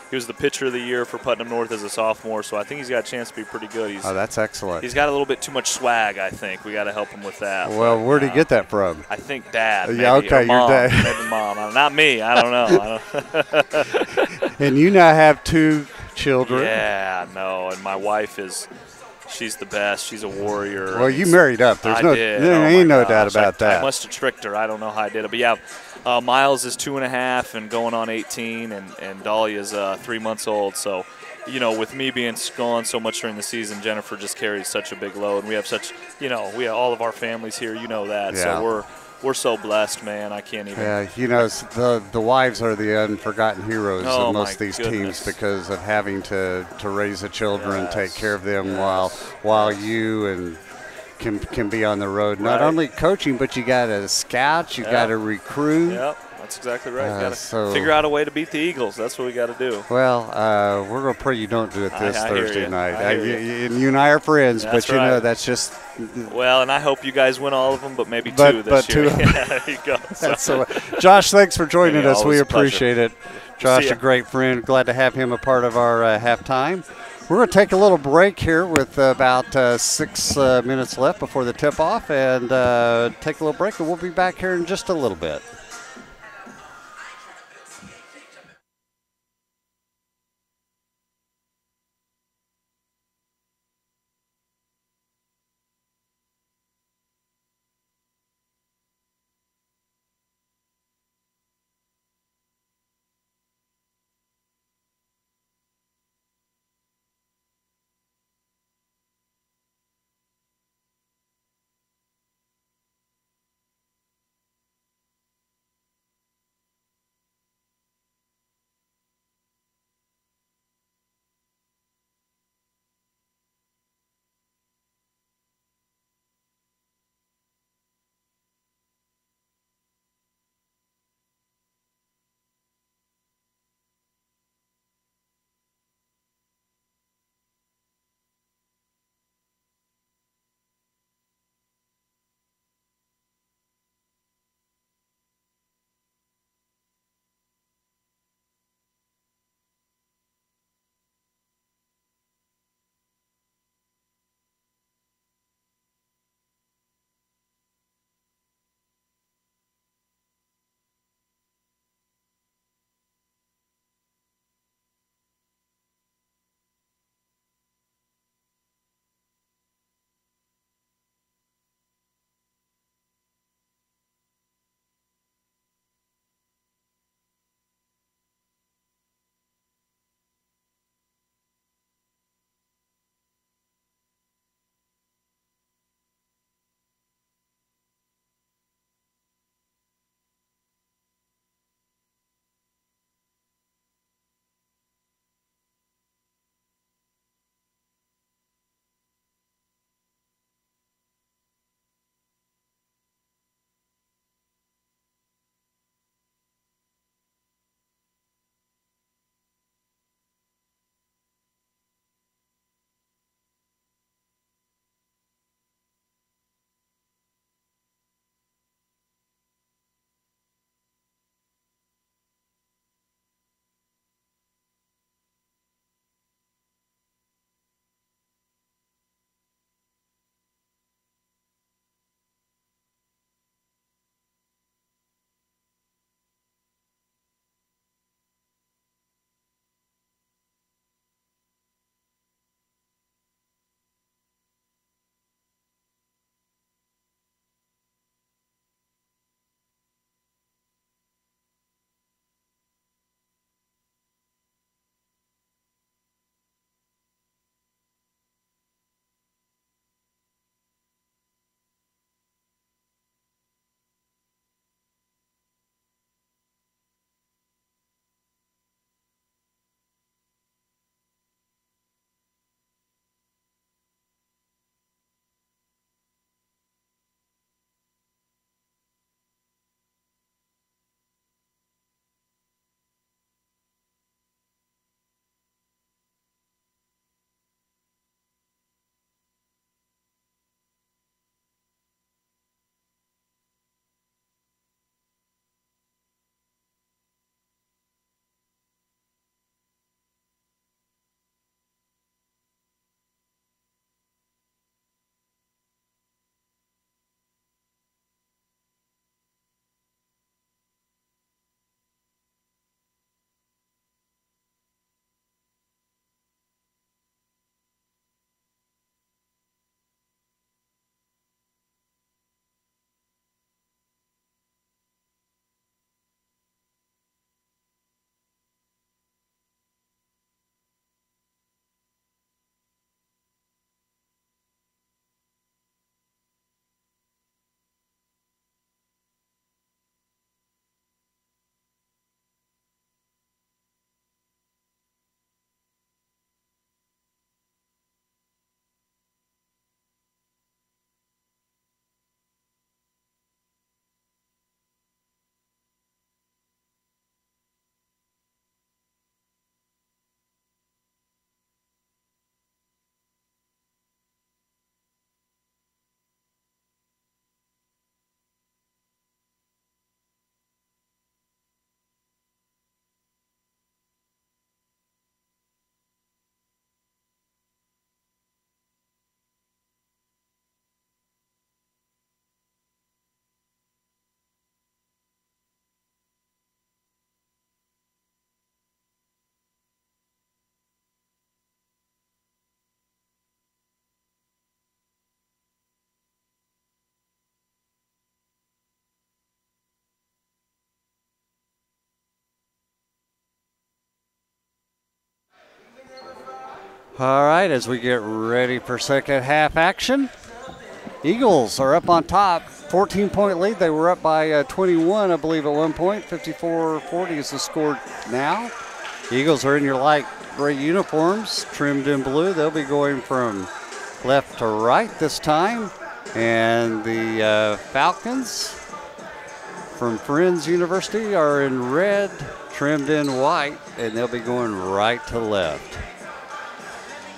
He was the pitcher of the year for Putnam North as a sophomore, so I think he's got a chance to be pretty good. That's excellent. He's got a little bit too much swag, I think. We got to help him with that. Well, where'd he get that from? I think Dad. Yeah, maybe, okay, your dad. Maybe Mom. Not me. I don't know. And you now have 2 children. Yeah, no, and my wife she's the best. She's a warrior. Well, you married up. There ain't no doubt about that. I must have tricked her. I don't know how I did it. But, yeah, Miles is 2.5 and going on 18, and Dahlia's 3 months old. So, with me being gone so much during the season, Jennifer just carries such a big load. And we have we have all of our families here. You know that. Yeah. So we're so blessed, man. I can't even. Yeah, the wives are the unforgotten heroes of most of these goodness. teams because of having to raise the children, take care of them while you and can be on the road. Not only coaching, but you got to scout, you got to recruit. Yep, that's exactly right. You got So to figure out a way to beat the Eagles. That's what we got to do. Well, we're going to pray you don't do it this Thursday night. You and I are friends, That's but right. that's just. Well, and I hope you guys win all of them, but maybe 2 this year. Yeah, there you go. So. Josh, thanks for joining us. We appreciate it. Josh, See ya. a great friend. Glad to have him a part of our halftime. We're going to take a little break here with about 6 minutes left before the tip-off and take a little break, and we'll be back here in just a little bit. All right, as we get ready for second half action, Eagles are up on top. 14-point lead. They were up by 21, I believe, at one point. 54-40 is the score now. Eagles are in your light gray uniforms, trimmed in blue. They'll be going from left to right this time. And the Falcons from Friends University are in red, trimmed in white, and they'll be going right to left.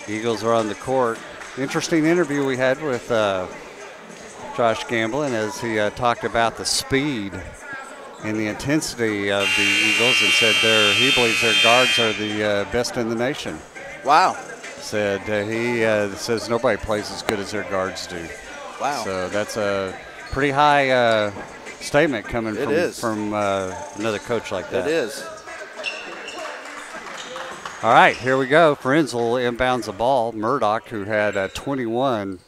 Eagles are on the court. Interesting interview we had with Josh Gamblin as he talked about the speed and the intensity of the Eagles and said he believes their guards are the best in the nation. Wow. Said he says nobody plays as good as their guards do. Wow. So that's a pretty high statement coming from another coach like that. It is. All right, here we go. Friends will inbounds the ball. Murdoch, who had 21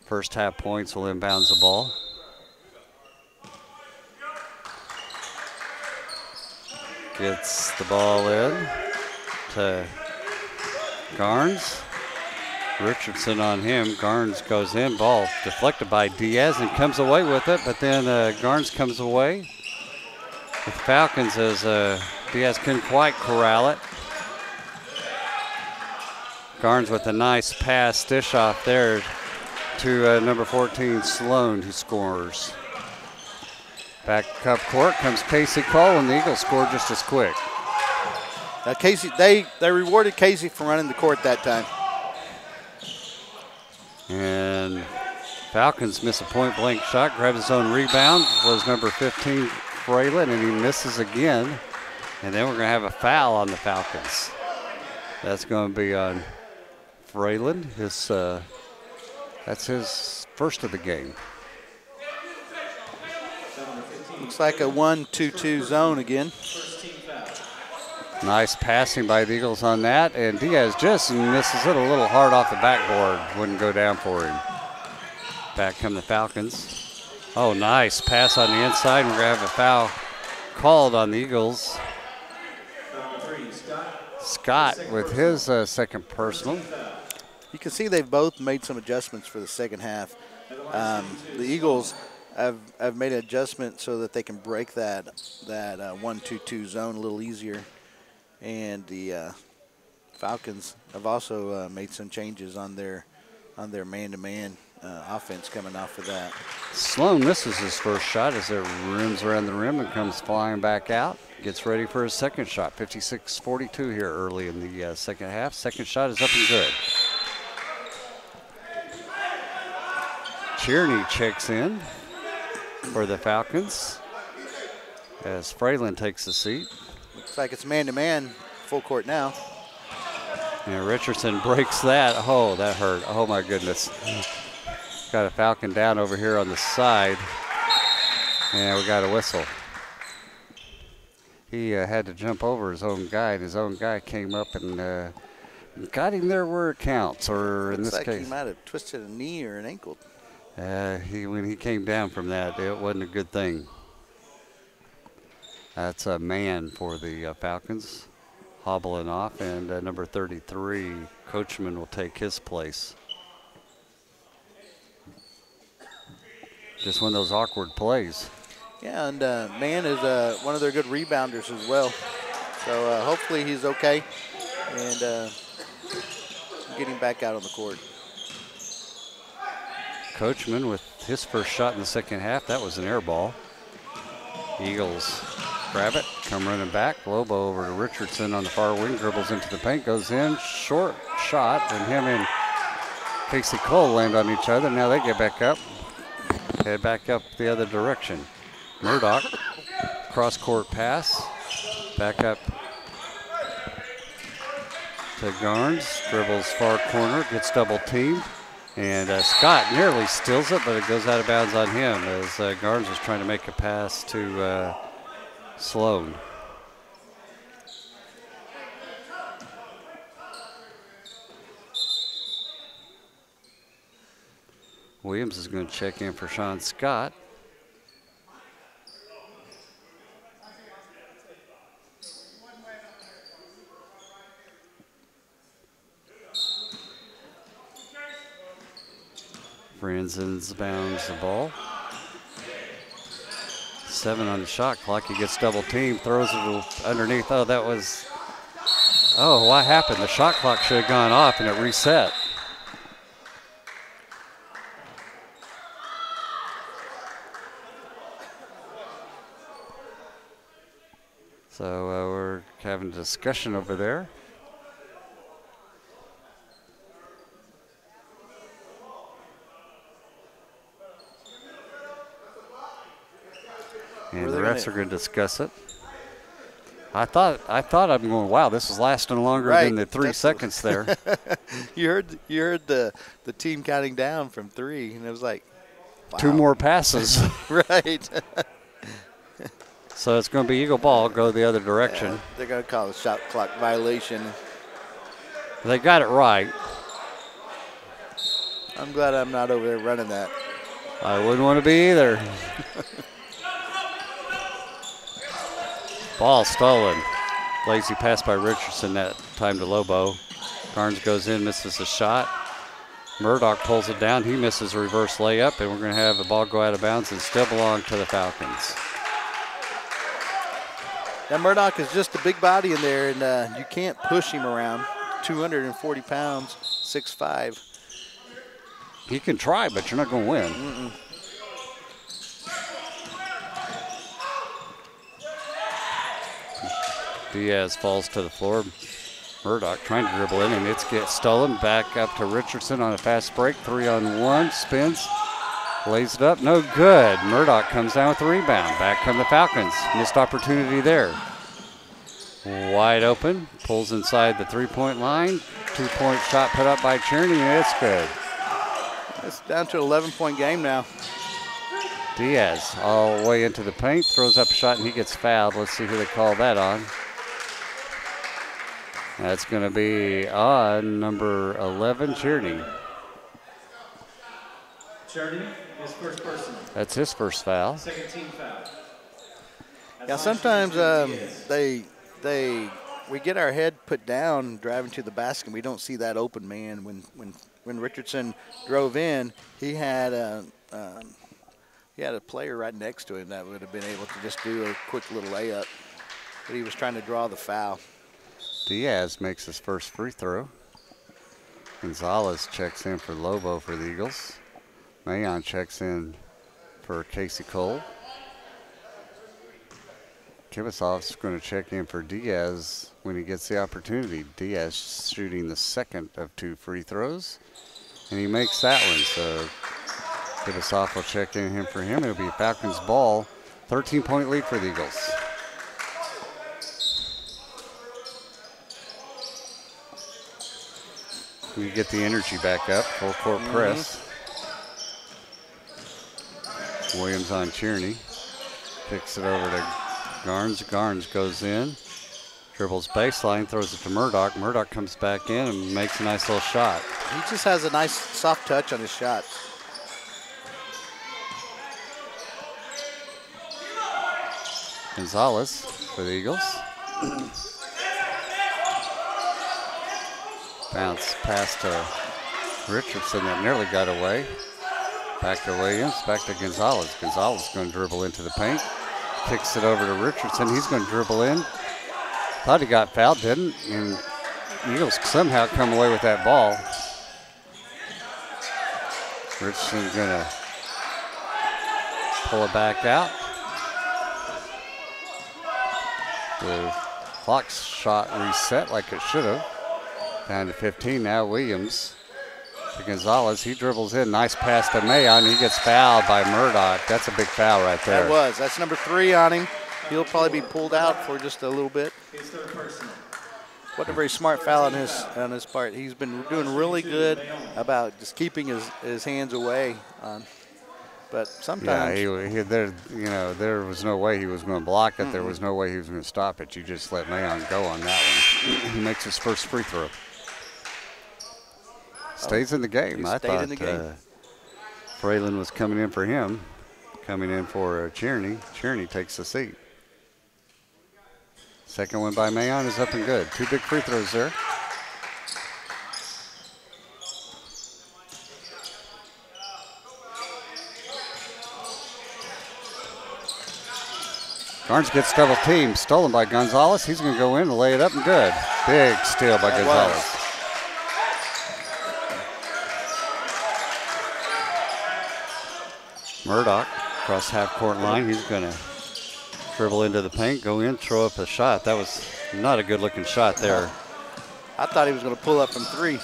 first half points, will inbounds the ball. Gets the ball in to Garnes. Richardson on him. Garnes goes in. Ball deflected by Diaz and comes away with it, but then Garnes comes away with the Falcons as Diaz couldn't quite corral it. Garnes with a nice pass, dish off there to number 14, Sloan, who scores. Back up court comes Casey Cole, and the Eagles score just as quick. Now Casey, they rewarded Casey for running the court that time. And Falcons miss a point-blank shot, grabs his own rebound, was number 15, Fralin, and he misses again. And then we're going to have a foul on the Falcons. That's going to be on Fralin. That's his first of the game. Looks like a 1-2-2 zone again. Nice passing by the Eagles on that, and Diaz just misses it a little hard off the backboard. Wouldn't go down for him. Back come the Falcons. Oh, nice pass on the inside. We're going to have a foul called on the Eagles. Scott with his second personal. You can see they've both made some adjustments for the second half. The Eagles have made an adjustment so that they can break that 1-2-2 zone a little easier. And the Falcons have also made some changes on their man-to-man offense coming off of that. Sloan misses his first shot as it rims around the rim and comes flying back out. Gets ready for his second shot. 56-42 here early in the second half. Second shot is up and good. Tierney checks in for the Falcons as Fralin takes the seat. Looks like it's man-to-man, full court now. And Richardson breaks that. Oh, that hurt. Oh, my goodness. Got a Falcon down over here on the side. And we got a whistle. He had to jump over his own guy, and his own guy came up and got him there where it counts, or in this case. Looks like case. he might have twisted a knee or an ankle. When he came down from that, it wasn't a good thing. That's a man for the Falcons, hobbling off, and number 33, Coachman, will take his place. Just one of those awkward plays. Yeah, and Mann is one of their good rebounders as well. So hopefully he's okay and get him back out on the court. Coachman with his first shot in the second half. That was an air ball. Eagles grab it, come running back. Lobo over to Richardson on the far wing, dribbles into the paint, goes in, short shot, and him and Casey Cole land on each other. Now they get back up, head back up the other direction. Murdoch, cross-court pass, back up to Garnes, dribbles far corner, gets double-teamed, and Scott nearly steals it, but it goes out of bounds on him as Garnes was trying to make a pass to Sloan. Williams is going to check in for Sean Scott. Transbounds the ball. 7 on the shot clock. He gets double teamed, throws it underneath. Oh, that was, oh, what happened? The shot clock should have gone off and it reset. So we're having a discussion over there. And the refs are going to discuss it. I thought I'm going, wow, this is lasting longer than the 3 seconds there. You heard the team counting down from 3, and it was like, wow. 2 more passes. Right. So it's going to be Eagle ball, go the other direction. Yeah, they're going to call a shot clock violation. They got it right. I'm glad I'm not over there running that. I wouldn't want to be either. Ball stolen. Lazy pass by Richardson that time to Lobo. Carnes goes in, misses a shot. Murdoch pulls it down. He misses a reverse layup, and we're going to have the ball go out of bounds and still belong to the Falcons. That Murdoch is just a big body in there, and you can't push him around. 240 pounds, 6'5". He can try, but you're not going to win. Mm-mm. Diaz falls to the floor. Murdoch trying to dribble in, and it gets stolen. Back up to Richardson on a fast break. 3-on-1, spins, lays it up, no good. Murdoch comes down with the rebound. Back come the Falcons. Missed opportunity there. Wide open, pulls inside the 3-point line. 2-point shot put up by Tierney, and it's good. It's down to an 11-point game now. Diaz all the way into the paint, throws up a shot, and he gets fouled. Let's see who they call that on. That's going to be on number 11, Tierney. Tierney, his first personal. That's his first foul. Second team foul. Yeah, sometimes we get our head put down driving to the basket, and we don't see that open man. When Richardson drove in, he had a player right next to him that would have been able to just do a quick little layup, but he was trying to draw the foul. Diaz makes his first free throw. Gonzalez checks in for Lobo for the Eagles. Mayon checks in for Casey Cole. Kibasov's going to check in for Diaz when he gets the opportunity. Diaz shooting the second of 2 free throws, and he makes that one. So Kibasov will check in for him. It'll be Falcons ball. 13-point lead for the Eagles. We get the energy back up. Full court press. Williams on Tierney. Kicks it over to Garnes. Garnes goes in. Dribbles baseline, throws it to Murdoch. Murdoch comes back in and makes a nice little shot. He just has a nice soft touch on his shot. Gonzalez for the Eagles. Bounce pass to Richardson that nearly got away. Back to Williams, back to Gonzalez. Gonzalez going to dribble into the paint. Kicks it over to Richardson. He's going to dribble in. Thought he got fouled, didn't? And Eagles somehow come away with that ball. Richardson's going to pull it back out. The clock's shot reset like it should have. Down to 15 now. Williams to Gonzalez. He dribbles in. Nice pass to Mayon. He gets fouled by Murdoch. That's a big foul right there. That was. That's number 3 on him. He'll probably be pulled out for just a little bit. What a very smart foul on his part. He's been doing really good about just keeping his hands away. But sometimes, there was no way he was going to block it. There was no way he was going to stop it. You just let Mayon go on that one. He makes his first free throw. Stays in the game. I thought Fralin was coming in for him. Coming in for Tierney. Tierney takes the seat. Second one by Mayon is up and good. 2 big free throws there. Garnes gets double teamed, stolen by Gonzalez. He's going to go in and lay it up and good. Big steal by Gonzalez. Murdoch across half-court line. He's going to dribble into the paint, go in, throw up a shot. That was not a good-looking shot there. I thought he was going to pull up from 3.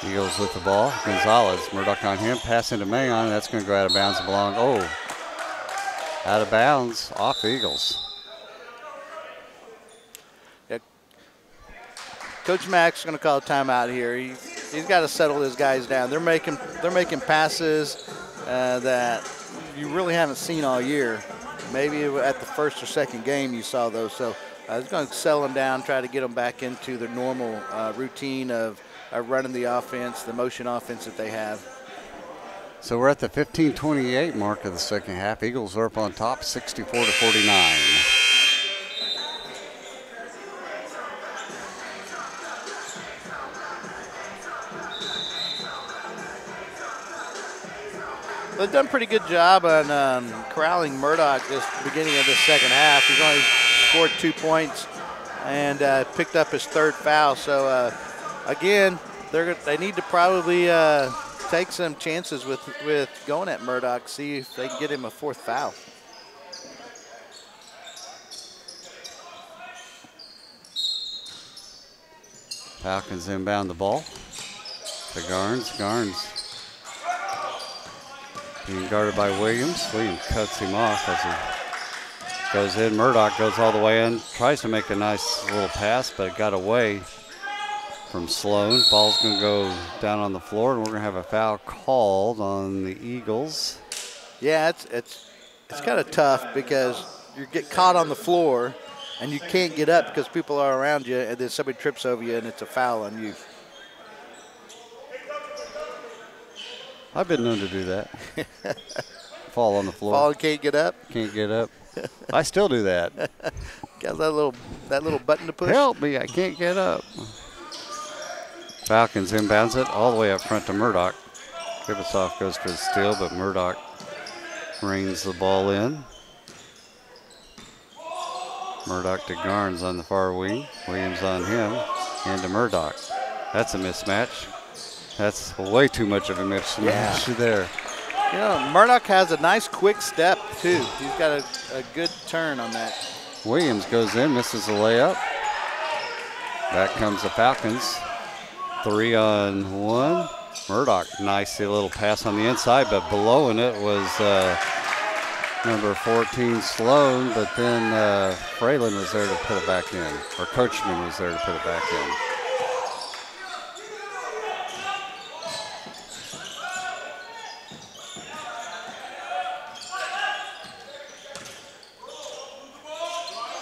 Eagles with the ball. Gonzalez, Murdoch on him, pass into Mayon. That's going to go out of bounds and belong. Oh, out of bounds, off the Eagles. Yeah. Coach Mack's going to call a timeout here. He's got to settle his guys down. They're making passes that you really haven't seen all year. Maybe at the first or second game you saw those. So he's going to settle them down, try to get them back into their normal routine of running the offense, the motion offense that they have. So we're at the 15:28 mark of the second half. Eagles are up on top, 64-49. They've done a pretty good job on corralling Murdoch this beginning of the second half. He's only scored 2 points and picked up his 3rd foul. So again, they need to probably take some chances with going at Murdoch, see if they can get him a 4th foul. Falcons inbound the ball to Garnes. Garnes being guarded by Williams. Williams cuts him off as he goes in. Murdoch goes all the way in, tries to make a nice little pass, but it got away from Sloan. Ball's going to go down on the floor, and we're going to have a foul called on the Eagles. Yeah, it's kind of tough because you get caught on the floor and you can't get up because people are around you, and then somebody trips over you and it's a foul on you. I've been known to do that. Fall on the floor. Fall and can't get up? Can't get up. I still do that. Got that little button to push? Help me, I can't get up. Falcons inbounds it all the way up front to Murdoch. Kibisoff goes for the steal, but Murdoch reins the ball in. Murdoch to Garnes on the far wing. Williams on him. Into Murdoch. That's a mismatch. That's way too much of a mismatch there. You know, Murdoch has a nice quick step, too. He's got a good turn on that. Williams goes in, misses the layup. Back comes the Falcons. 3-on-1. Murdoch, nice little pass on the inside, but blowing it was number 14, Sloan, but then Fralin was there to put it back in, or Coachman was there to put it back in.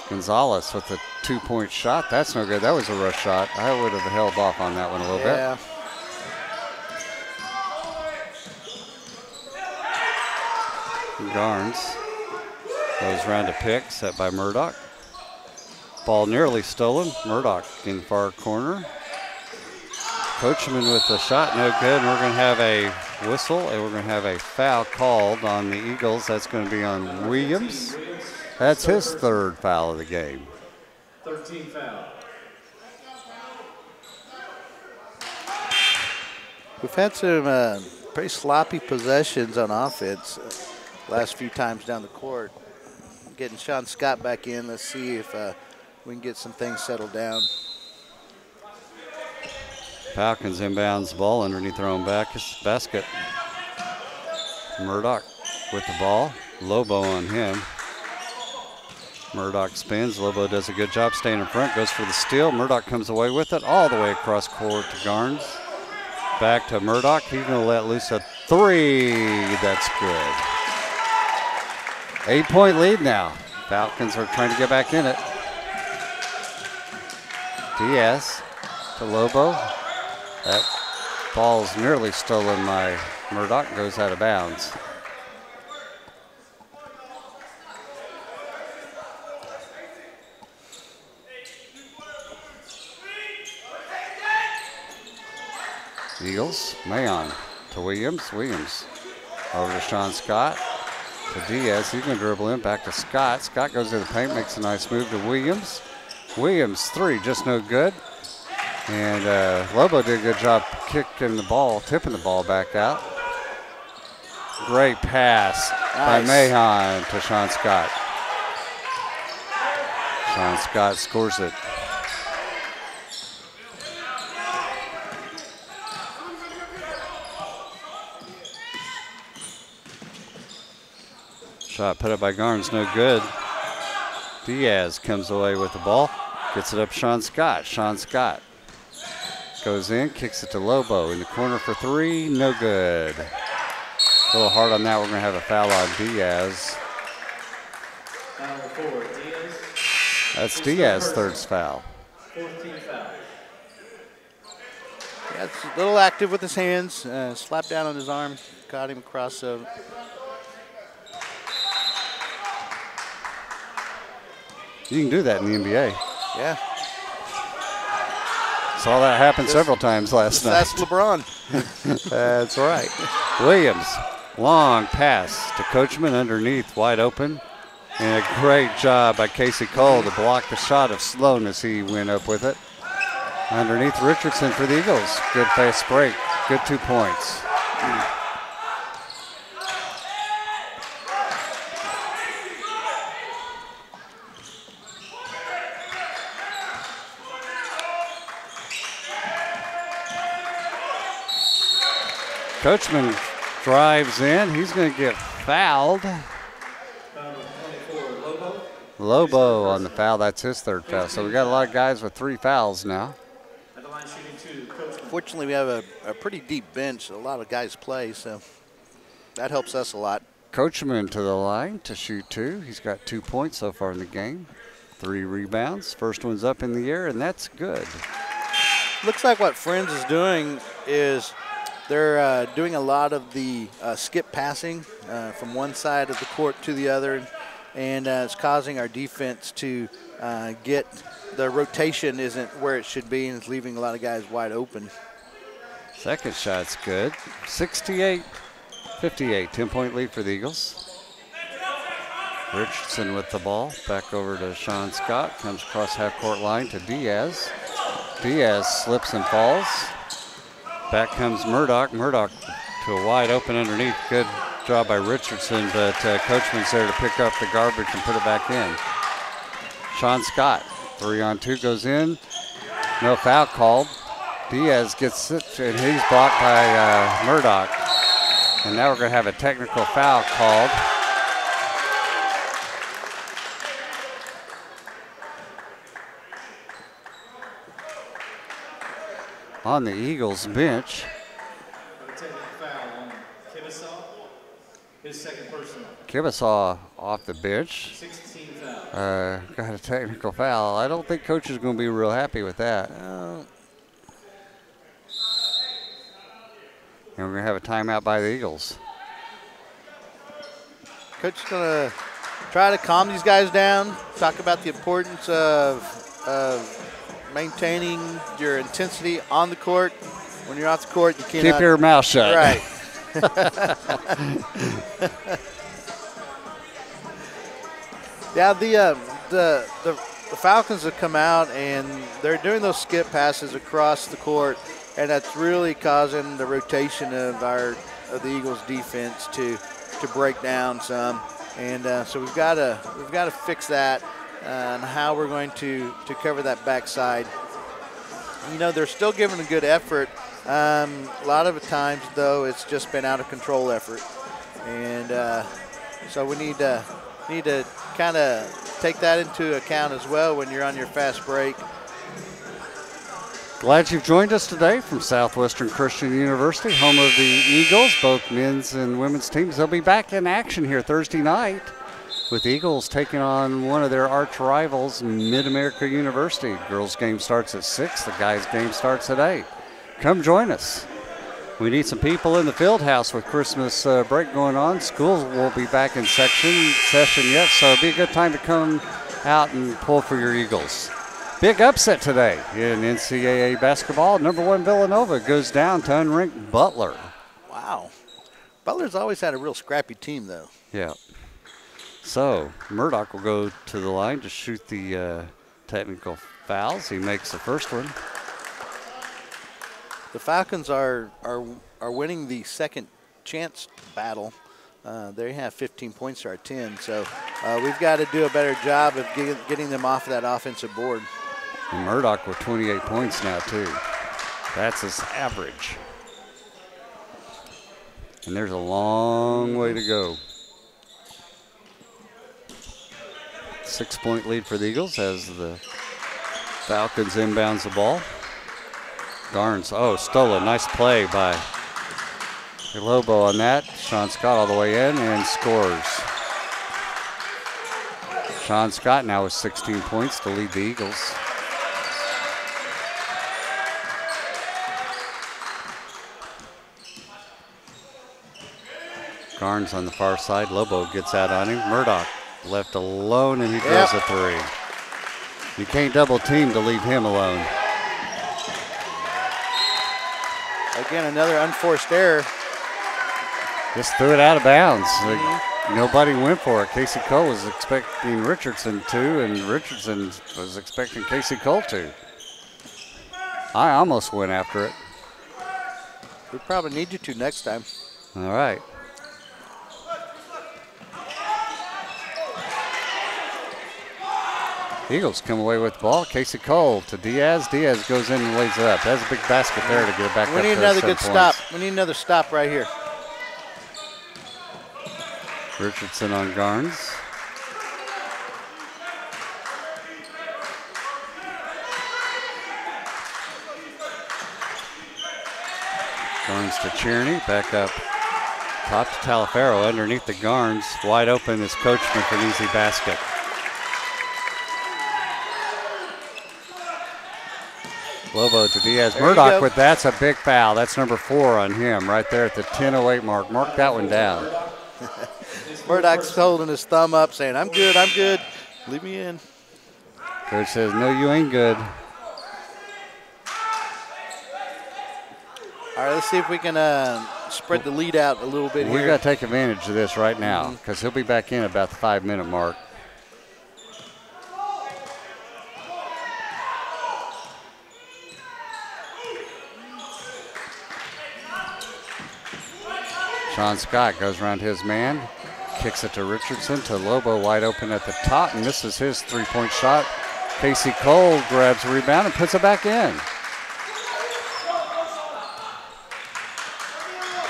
Gonzalez with a 2-point shot. That's no good. That was a rush shot. I would have held off on that one a little bit. Garnes goes around to pick, set by Murdoch. Ball nearly stolen. Murdoch in the far corner. Coachman with the shot, no good. We're going to have a whistle, and we're going to have a foul called on the Eagles. That's going to be on Williams. That's his 3rd foul of the game. 13 foul. We've had some pretty sloppy possessions on offense last few times down the court. Getting Sean Scott back in. Let's see if we can get some things settled down. Falcons inbounds the ball underneath their own basket. Murdoch with the ball. Lobo on him. Murdoch spins. Lobo does a good job staying in front. Goes for the steal. Murdoch comes away with it all the way across court to Garnes. Back to Murdoch. He's going to let loose a 3. That's good. 8-point lead now. Falcons are trying to get back in it. Diaz to Lobo. That ball's nearly stolen by Murdoch. Goes out of bounds. Eagles, Mayon to Williams. Williams Over to Sean Scott. To Diaz. He's going to dribble in. Back to Scott. Scott goes to the paint. Makes a nice move to Williams. Williams, 3. Just no good. And Lobo did a good job kicking the ball, tipping the ball back out. Great pass by Mahon to Sean Scott. Sean Scott scores it. Shot put up by Garnes, no good. Diaz comes away with the ball, gets it up Sean Scott. Sean Scott goes in, kicks it to Lobo in the corner for 3, no good. A little hard on that. We're going to have a foul on Diaz. Foul 4, Diaz. That's Diaz's third foul. 14 foul. Yeah, it's a little active with his hands. Slapped down on his arm, got him across the. You can do that in the NBA. Yeah. Saw that happen several times last night. That's LeBron. That's right. Williams, long pass to Coachman underneath, wide open. And a great job by Casey Cole to block the shot of Sloan as he went up with it. Underneath Richardson for the Eagles. Good fast break. Good 2 points. Coachman drives in. He's going to get fouled. Foul 24, Lobo. Lobo on the foul. That's his third foul. So we got a lot of guys with 3 fouls now. At the line shooting 2, Coachman. Fortunately, we have a pretty deep bench. A lot of guys play, so that helps us a lot. Coachman to the line to shoot 2. He's got 2 points so far in the game. 3 rebounds. First one's up in the air, and that's good. Looks like what Friends is doing is they're doing a lot of the skip passing from one side of the court to the other, and it's causing our defense to get the rotation isn't where it should be, and it's leaving a lot of guys wide open. Second shot's good. 68-58, 10-point lead for the Eagles. Richardson with the ball. Back over to Sean Scott. Comes across half-court line to Diaz. Diaz slips and falls. Back comes Murdoch. Murdoch to a wide open underneath. Good job by Richardson, but Coachman's there to pick up the garbage and put it back in. Sean Scott, 3-on-2 goes in. No foul called. Diaz gets it, and he's blocked by Murdoch. And now we're going to have a technical foul called. On the Eagles bench. Technical foul on Kibisaw, his second personal. Kibisaw off the bench. 16 foul. Got a technical foul. I don't think coach is going to be real happy with that. And we're going to have a timeout by the Eagles. Coach is going to try to calm these guys down, talk about the importance of maintaining your intensity on the court. When you're off the court, you cannot keep your mouth shut. Right. Yeah, the Falcons have come out and they're doing those skip passes across the court, and that's really causing the rotation of the Eagles defense to break down some. And so we've got to fix that. And how we're going to cover that backside. You know, they're still giving a good effort. A lot of the times, though, it's just been out of control effort. And so we need to kind of take that into account as well when you're on your fast break. Glad you've joined us today from Southwestern Christian University, home of the Eagles, both men's and women's teams. They'll be back in action here Thursday night, with the Eagles taking on one of their arch rivals, Mid-America University. Girls' game starts at 6. The guys' game starts at 8. Come join us. We need some people in the field house with Christmas break going on. Schools will be back in session yet, so it'll be a good time to come out and pull for your Eagles. Big upset today in NCAA basketball. Number 1 Villanova goes down to unranked Butler. Wow. Butler's always had a real scrappy team, though. Yeah. So Murdoch will go to the line to shoot the technical fouls. He makes the first one. The Falcons are winning the second chance battle. They have 15 points to our 10, so we've got to do a better job of getting them off of that offensive board. And Murdoch with 28 points now, too. That's his average. And there's a long way to go. 6-point lead for the Eagles as the Falcons inbounds the ball. Garnes, stolen. Nice play by Lobo on that. Sean Scott all the way in and scores. Sean Scott now with 16 points to lead the Eagles. Garnes on the far side. Lobo gets out on him. Murdoch left alone, and he drills a three. You can't double team to leave him alone. Again, another unforced error. Just threw it out of bounds. Nobody went for it. Casey Cole was expecting Richardson to, and Richardson was expecting Casey Cole to. I almost went after it. We probably need you to next time. All right. Eagles come away with the ball. Casey Cole to Diaz. Diaz goes in and lays it up. That's a big basket there to get it back up. We need another good stop. We need another stop right here. Richardson on Garnes. Garnes to Tierney. Back up top to Talafero underneath the Garnes. Wide open is Coachman for an easy basket. Lobo to Diaz. Murdoch with that's a big foul. That's number 4 on him right there at the 10:08 mark. Mark that one down. Murdoch's holding his thumb up saying, I'm good, I'm good. Leave me in. Coach says, no, you ain't good. All right, let's see if we can spread the lead out a little bit here. We've got to take advantage of this right now because he'll be back in about the 5-minute mark. Sean Scott goes around his man, kicks it to Richardson, to Lobo wide open at the top, and misses his 3-point shot. Casey Cole grabs a rebound and puts it back in.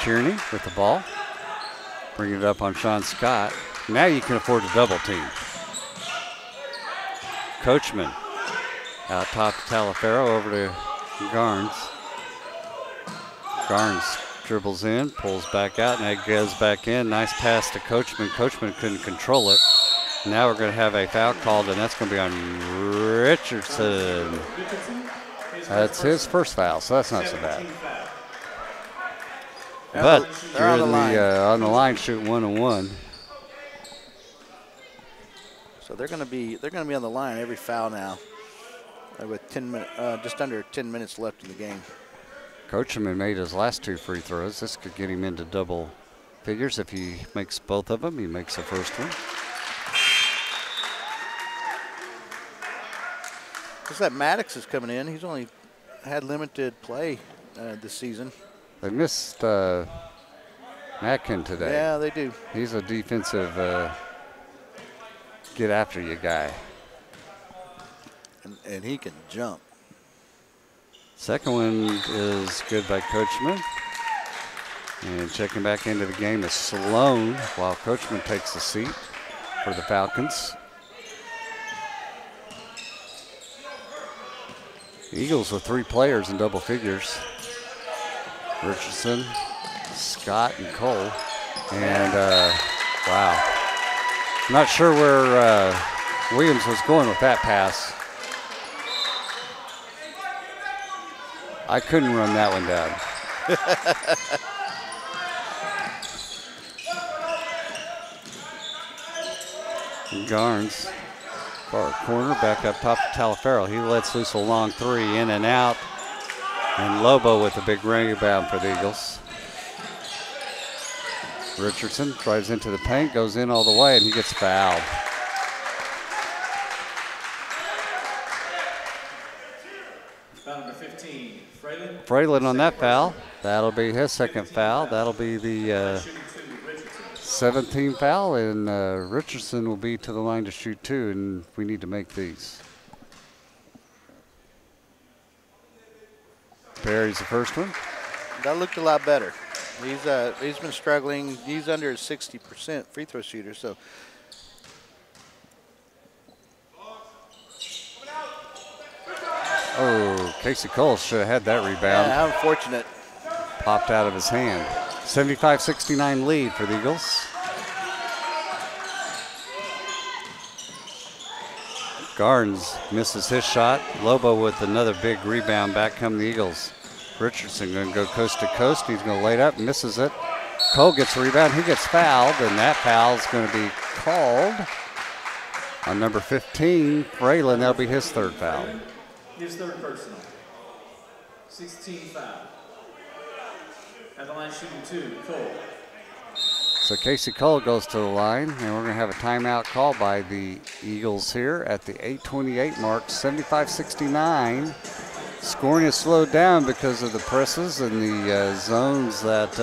Tierney with the ball, bring it up on Sean Scott. Now you can afford to double team. Coachman out top to Talafero, over to Garnes. Garnes dribbles in, pulls back out, and that goes back in. Nice pass to Coachman. Coachman couldn't control it. Now we're going to have a foul called, and that's going to be on Richardson. That's his first foul, so that's not so bad. But they're on the line shooting 1-on-1. So they're going to be on the line every foul now, with 10 minutes, just under 10 minutes left in the game. Coachman made his last 2 free throws. This could get him into double figures. If he makes both of them, he makes the first one. Looks like Maddox is coming in. He's only had limited play this season. They missed Atkin today. Yeah, they do. He's a defensive get after you guy. And he can jump. Second one is good by Coachman. And checking back into the game is Sloan while Coachman takes the seat for the Falcons. Eagles with 3 players in double figures. Richardson, Scott, and Cole. And, wow. I'm not sure where Williams was going with that pass. I couldn't run that one down. Garnes, far corner, back up top to Talafero. He lets loose a long 3, in and out. And Lobo with a big rebound for the Eagles. Richardson drives into the paint, goes in all the way, and he gets fouled. Foul number 15, Fralin. Fralin on that foul. That'll be his second foul. That'll be the 17th foul, and Richardson will be to the line to shoot 2, and we need to make these. Perry's the first one. That looked a lot better. He's been struggling. He's under 60% free throw shooter, so. Oh, Casey Cole should have had that rebound. Yeah, how unfortunate. Popped out of his hand. 75-69 lead for the Eagles. Garnes misses his shot. Lobo with another big rebound. Back come the Eagles. Richardson going to go coast to coast. He's going to lay it up, misses it. Cole gets a rebound. He gets fouled, and that foul is going to be called on number 15, Fralin. That'll be his third foul. His third personal. 16 foul. At the line shooting 2, Cole. So Casey Cole goes to the line, and we're going to have a timeout called by the Eagles here at the 8:28 mark, 75-69. Scoring is slowed down because of the presses and the zones that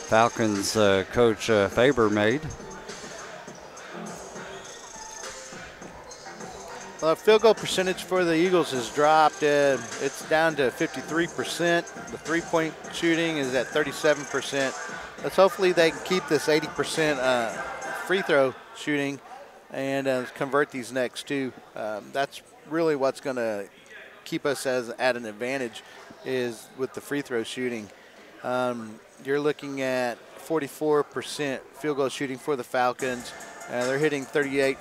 Falcons coach Faber made. Well, field goal percentage for the Eagles has dropped. It's down to 53%. The three-point shooting is at 37%. Let's hopefully they can keep this 80% free throw shooting and convert these next 2. That's really what's going to keep us at an advantage is with the free throw shooting. You're looking at 44% field goal shooting for the Falcons. They're hitting 38%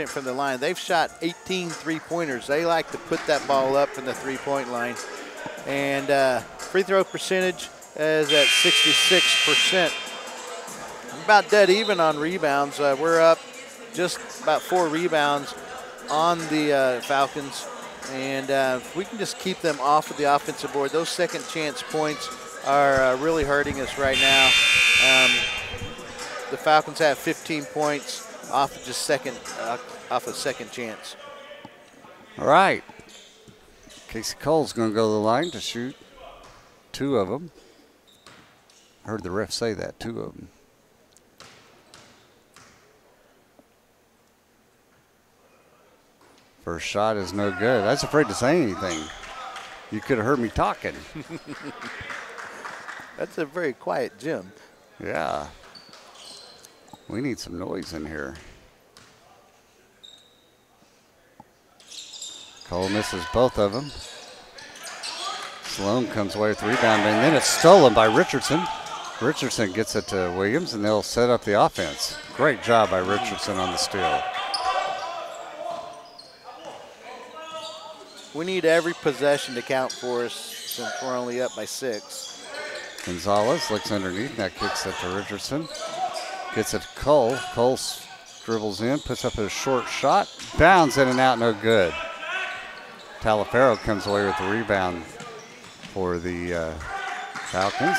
from the line. They've shot 18 three-pointers. They like to put that ball up from the three-point line. And free throw percentage is at 66%. About dead even on rebounds. We're up just about 4 rebounds on the Falcons. And if we can just keep them off of the offensive board, those second chance points are really hurting us right now. The Falcons have 15 points off of just second chance. All right. Casey Cole's going to go to the line to shoot 2 of them. I heard the ref say that, 2 of them. First shot is no good. I was afraid to say anything. You could have heard me talking. That's a very quiet gym. Yeah. We need some noise in here. Cole misses both of them. Sloan comes away with the rebound, and then it's stolen by Richardson. Richardson gets it to Williams, and they'll set up the offense. Great job by Richardson on the steal. We need every possession to count for us since we're only up by 6. Gonzalez looks underneath, now kicks it to Richardson. Gets it to Cole. Cole dribbles in, puts up a short shot. Bounds in and out, no good. Talaferro comes away with the rebound for the Falcons.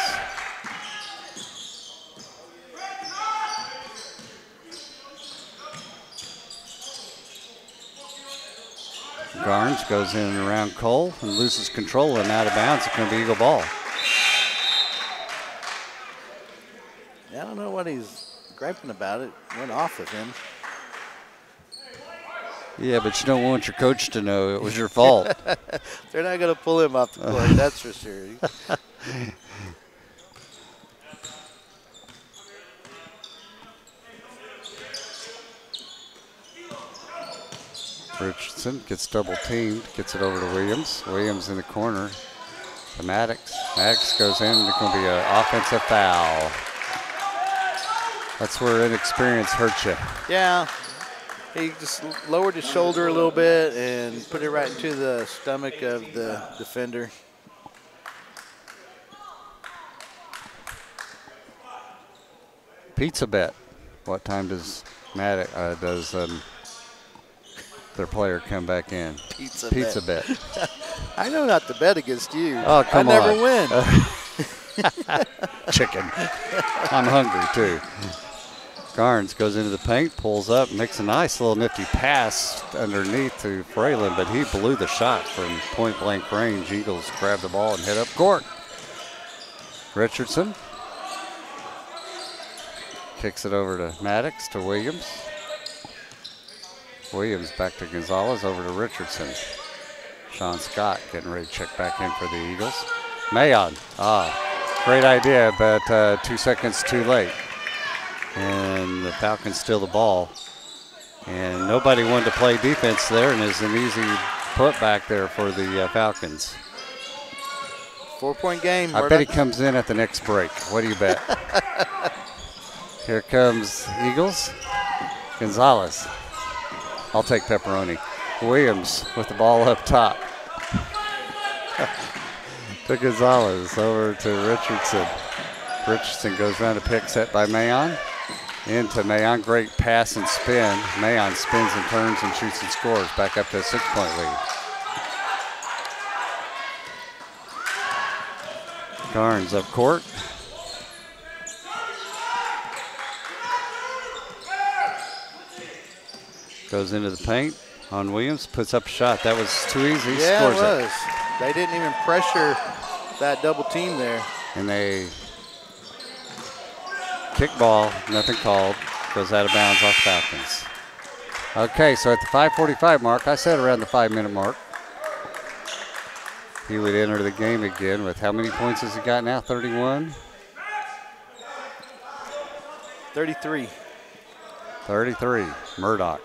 Garnes goes in and around Cole and loses control and out of bounds. It's going to be Eagle ball. I don't know what he's griping about. It went off of him. Yeah, but you don't want your coach to know it was your fault. They're not going to pull him off the court, that's for sure. Richardson gets double teamed, gets it over to Williams. Williams in the corner to Maddox. Maddox goes in, and it's going to be an offensive foul. That's where inexperience hurts you. Yeah, he just lowered his shoulder a little bit and put it right into the stomach of the defender. Pizza bet. What time does Maddox, their player come back in? Pizza bet. bet. I know not to bet against you. Oh, come I on. never win. Chicken. I'm hungry, too. Garnes goes into the paint, pulls up, makes a nice little nifty pass underneath to Fralin, but he blew the shot from point-blank range. Eagles grab the ball and head up court. Richardson kicks it over to Maddox, to Williams. Williams back to Gonzalez, over to Richardson. Sean Scott getting ready to check back in for the Eagles. Mayon, great idea, but 2 seconds too late. And the Falcons steal the ball. And nobody wanted to play defense there, and it's an easy putback there for the Falcons. 4-point game. I bet he comes in at the next break. What do you bet? Here comes Eagles. Gonzalez. I'll take pepperoni. Williams with the ball up top. To Gonzalez, over to Richardson. Richardson goes around a pick set by Mayon. Into Mayon, great pass and spin. Mayon spins and turns and shoots and scores. Back up to a 6-point lead. Garnes up court. Goes into the paint on Williams, puts up a shot. That was too easy. Yeah, scores it was. They didn't even pressure that double team there. And they kick ball, nothing called. Goes out of bounds off Falcons. Okay, so at the 5:45 mark, I said around the 5-minute mark, he would enter the game again with how many points has he got now? 31? 33. 33, Murdoch.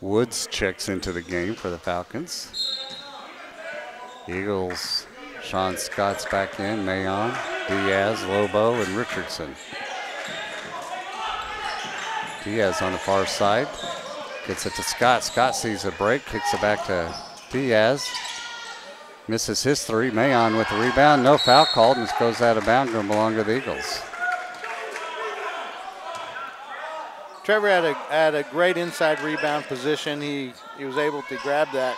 Woods checks into the game for the Falcons. Eagles, Sean Scott's back in, Mayon, Diaz, Lobo, and Richardson. Diaz on the far side, gets it to Scott. Scott sees a break, kicks it back to Diaz. Misses his three. Mayon with the rebound, no foul called, and this goes out of bounds and belong to the Eagles. Trevor had a great inside rebound position. He was able to grab that.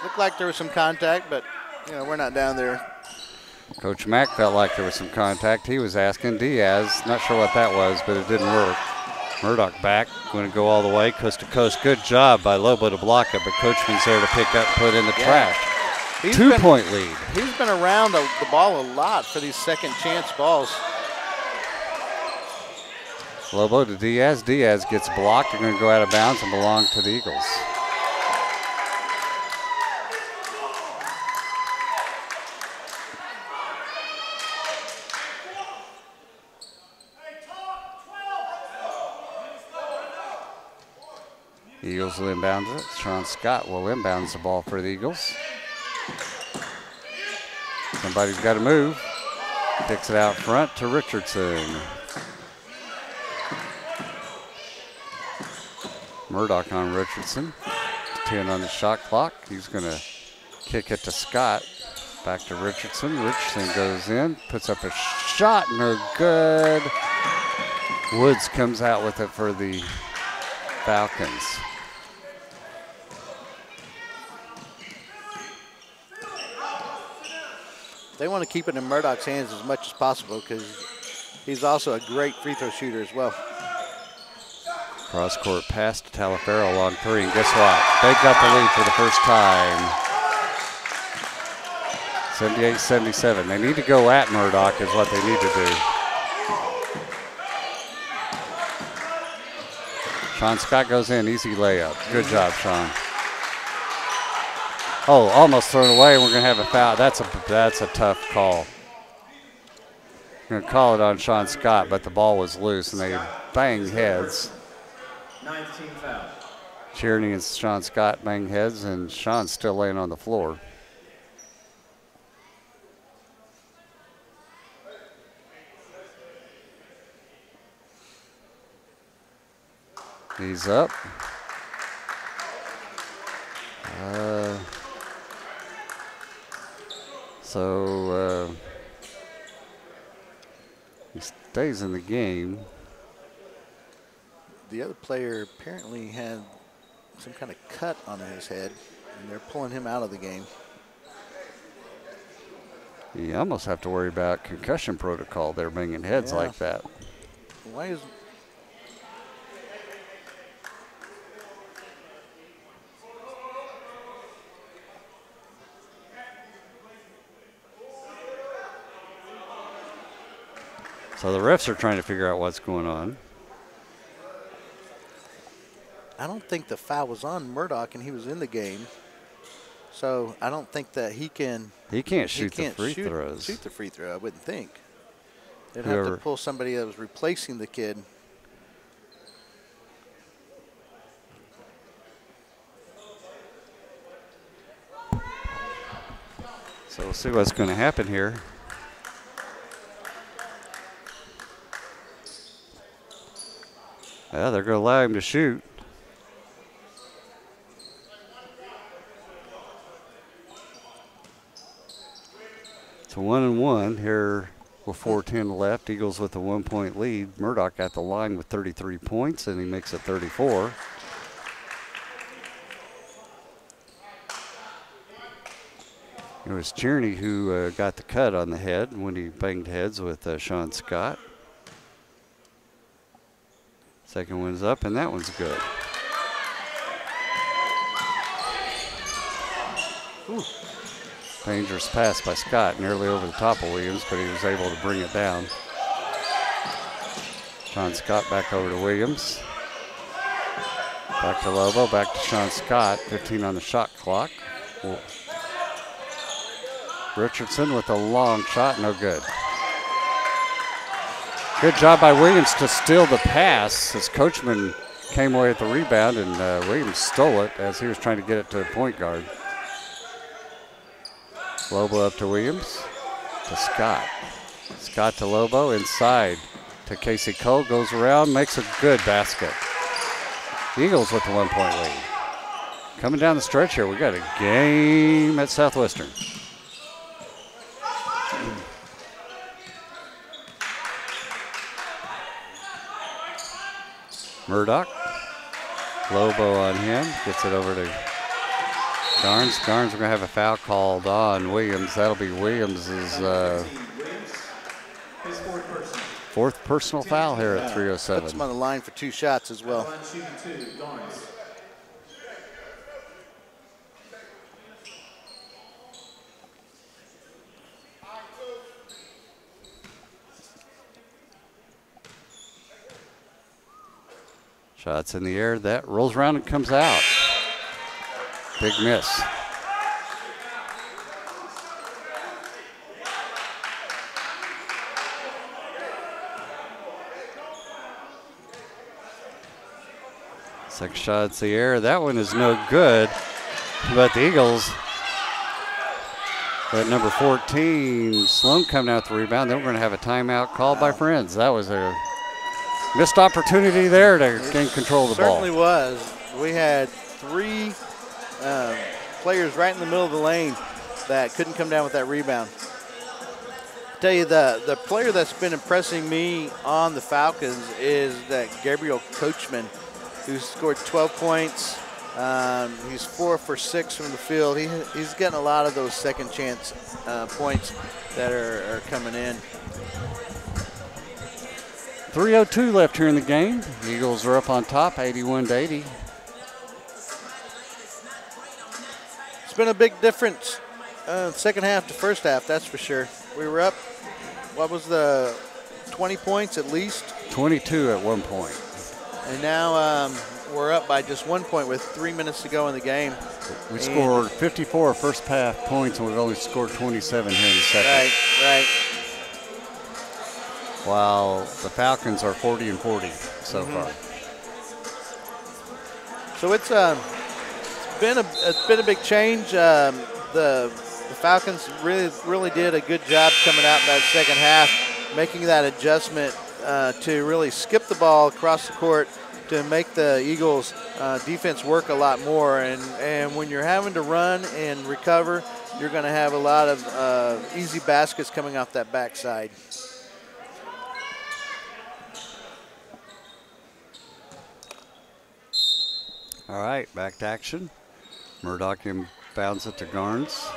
Looked like there was some contact, but we're not down there. Coach Mack felt like there was some contact. He was asking Diaz, not sure what that was, but it didn't work. Murdoch back, going to go all the way, coast to coast. Good job by Lobo to block it, but Coachman's there to pick up, put in the trash. 2-point lead. He's been around the ball a lot for these second chance balls. Lobo to Diaz. Diaz gets blocked. They're going to go out of bounds and belong to the Eagles. Eagles will inbound it. Sean Scott will inbounds the ball for the Eagles. Somebody's got to move. Kicks it out front to Richardson. Murdoch on Richardson. 10 on the shot clock. He's going to kick it to Scott. Back to Richardson. Richardson goes in, puts up a shot, no good. Woods comes out with it for the Falcons. They want to keep it in Murdoch's hands as much as possible because he's also a great free throw shooter as well. Cross-court pass to Talaferro on three, and guess what? They got the lead for the first time. 78-77. They need to go at Murdoch is what they need to do. Sean Scott goes in, easy layup. Good job, Sean. Oh, almost thrown away, and we're going to have a foul. That's a tough call. We're going to call it on Sean Scott, but the ball was loose, and they bang heads. 19 foul. Tierney and Sean Scott bang heads, and Sean's still laying on the floor. He's up. So he stays in the game. the other player apparently had some kind of cut on his head, and they're pulling him out of the game. You almost have to worry about concussion protocol. They're banging heads like that. Why is... So the refs are trying to figure out what's going on. I don't think the foul was on Murdoch, and he was in the game. So I don't think that he can. He can't shoot the free throws. Shoot the free throw, I wouldn't think. They'd have to pull somebody that was replacing the kid. So we'll see what's going to happen here. Yeah, they're going to allow him to shoot. It's a 1-and-1 here with 4:10 left. Eagles with a 1-point lead. Murdoch at the line with 33 points, and he makes it 34. It was Tierney who got the cut on the head when he banged heads with Sean Scott. Second one's up, and that one's good. Ooh. Dangerous pass by Scott, nearly over the top of Williams, but he was able to bring it down. Sean Scott back over to Williams. Back to Lobo, back to Sean Scott. 15 on the shot clock. Richardson with a long shot, no good. Good job by Williams to steal the pass as Coachman came away with the rebound, and Williams stole it as he was trying to get it to the point guard. Lobo up to Williams, to Scott. Scott to Lobo, inside to Casey Cole, goes around, makes a good basket. Eagles with the 1-point lead. Coming down the stretch here, we got a game at Southwestern. Murdoch, Lobo on him, gets it over to Garnes. Garnes, we're going to have a foul called on Williams. That'll be Williams's fourth personal foul here at 3:07. Puts him on the line for 2 shots as well. Shots in the air, that rolls around and comes out. Big miss. Second shot's the air, that one is no good, but the Eagles at number 14, Sloan coming out the rebound. Then we're going to have a timeout called by Friends. That was a missed opportunity there to gain control of the ball. Certainly was. We had 3 players right in the middle of the lane that couldn't come down with that rebound. I tell you, the player that's been impressing me on the Falcons is that Gabriel Coachman, who scored 12 points. He's 4 for 6 from the field. He's getting a lot of those second chance points that are coming in. 3:02 left here in the game. The Eagles are up on top, 81-80. It's been a big difference, second half to first half, that's for sure. We were up, what was the 20 points at least? 22 at one point. And now we're up by just 1 point with 3 minutes to go in the game. We scored 54 first half points, and we've only scored 27 here in the second. Right. While the Falcons are 40-40 so far. So it's been a big change. The Falcons really did a good job coming out in that second half, making that adjustment to really skip the ball across the court to make the Eagles defense work a lot more. And when you're having to run and recover, you're going to have a lot of easy baskets coming off that backside. All right, back to action. Murdoch inbounds it to Garnes.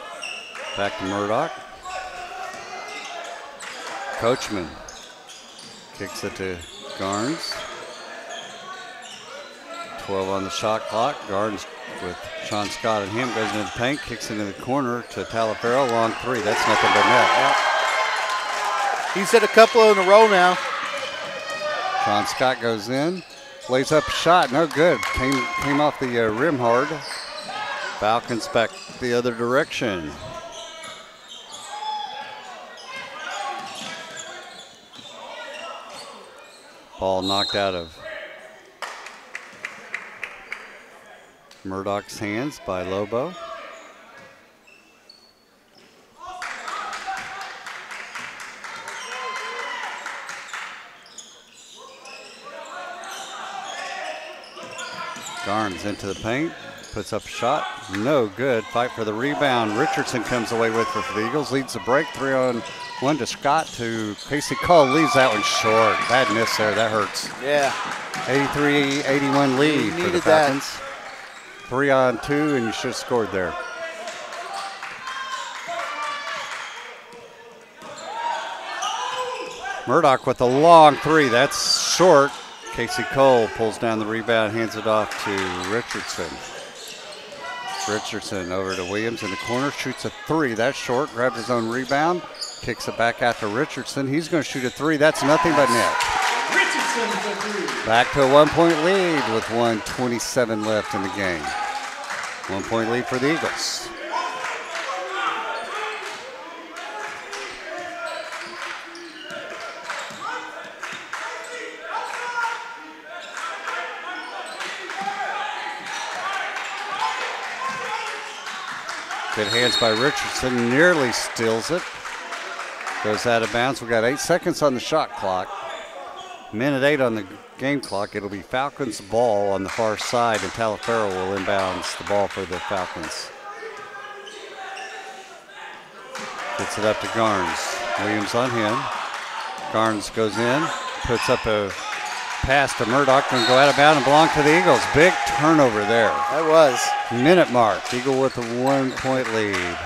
Back to Murdoch. Coachman kicks it to Garnes. 12 on the shot clock. Garnes with Sean Scott and him goes into the paint, kicks into the corner to Talaferro. Long three. That's nothing but net. Yep. He's hit a couple in a row now. Sean Scott goes in, lays up a shot. No good. Came off the rim hard. Falcons back the other direction. Ball knocked out of Murdoch's hands by Lobo. Garnes into the paint, puts up a shot, no good. Fight for the rebound. Richardson comes away with it for the Eagles, leads the break. 3-on-1 to Scott to Casey Cole, leaves that one short. Bad miss there, that hurts. Yeah. 83-81 lead for the Falcons. 3-on-2, and you should have scored there. Murdoch with a long three, that's short. Casey Cole pulls down the rebound, hands it off to Richardson. Richardson over to Williams in the corner, shoots a three. That's short, grabs his own rebound, kicks it back out to Richardson. He's going to shoot a three. That's nothing but net. Back to a 1-point lead with 1:27 left in the game. 1-point lead for the Eagles. Good hands by Richardson, nearly steals it. Goes out of bounds. We've got 8 seconds on the shot clock. Minute 8 on the game clock. It'll be Falcons ball on the far side, and Talaferro will inbounds the ball for the Falcons. Gets it up to Garnes. Williams on him. Garnes goes in, puts up a pass to Murdoch, going to go out of bounds and belong to the Eagles. Big turnover there. That was. Minute mark. Eagle with a 1-point lead.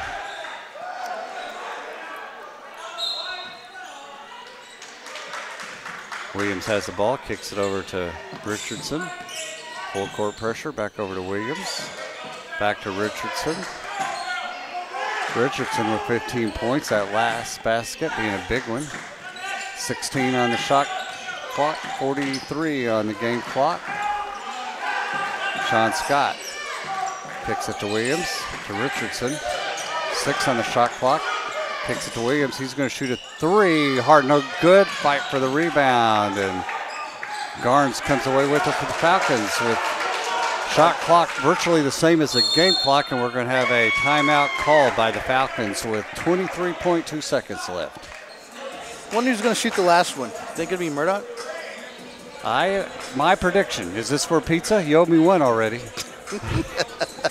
Williams has the ball, kicks it over to Richardson. Full court pressure, back over to Williams. Back to Richardson. Richardson with 15 points, that last basket being a big one. 16 on the shot clock, 43 on the game clock. Sean Scott kicks it to Williams, to Richardson. 6 on the shot clock. Kicks it to Williams. He's going to shoot a three. Hard, no good. Fight for the rebound. And Garnes comes away with it for the Falcons with shot clock virtually the same as the game clock. And we're going to have a timeout called by the Falcons with 23.2 seconds left. Wonder who's going to shoot the last one. Think it'll be Murdoch? My prediction, is this for pizza? You owe me one already.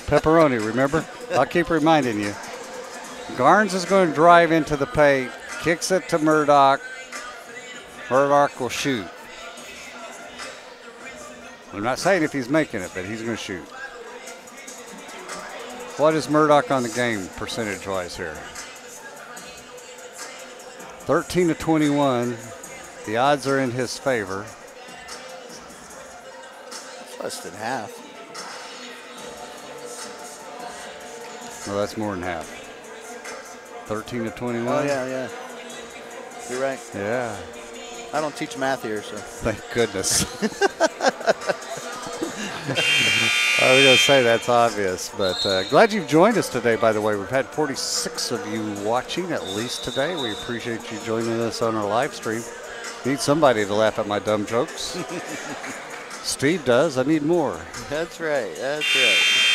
Pepperoni, remember? I'll keep reminding you. Garnes is going to drive into the paint, kicks it to Murdoch. Murdoch will shoot. I'm not saying if he's making it, but he's going to shoot. What is Murdoch on the game percentage-wise here? 13-21. The odds are in his favor. Less than half. No, that's more than half. 13-21. Oh, yeah. You're right. Yeah. I don't teach math here, so. Thank goodness. I was going to say that's obvious, but glad you've joined us today, by the way. We've had 46 of you watching at least today. We appreciate you joining us on our live stream. Need somebody to laugh at my dumb jokes. Steve does. I need more. That's right. That's right.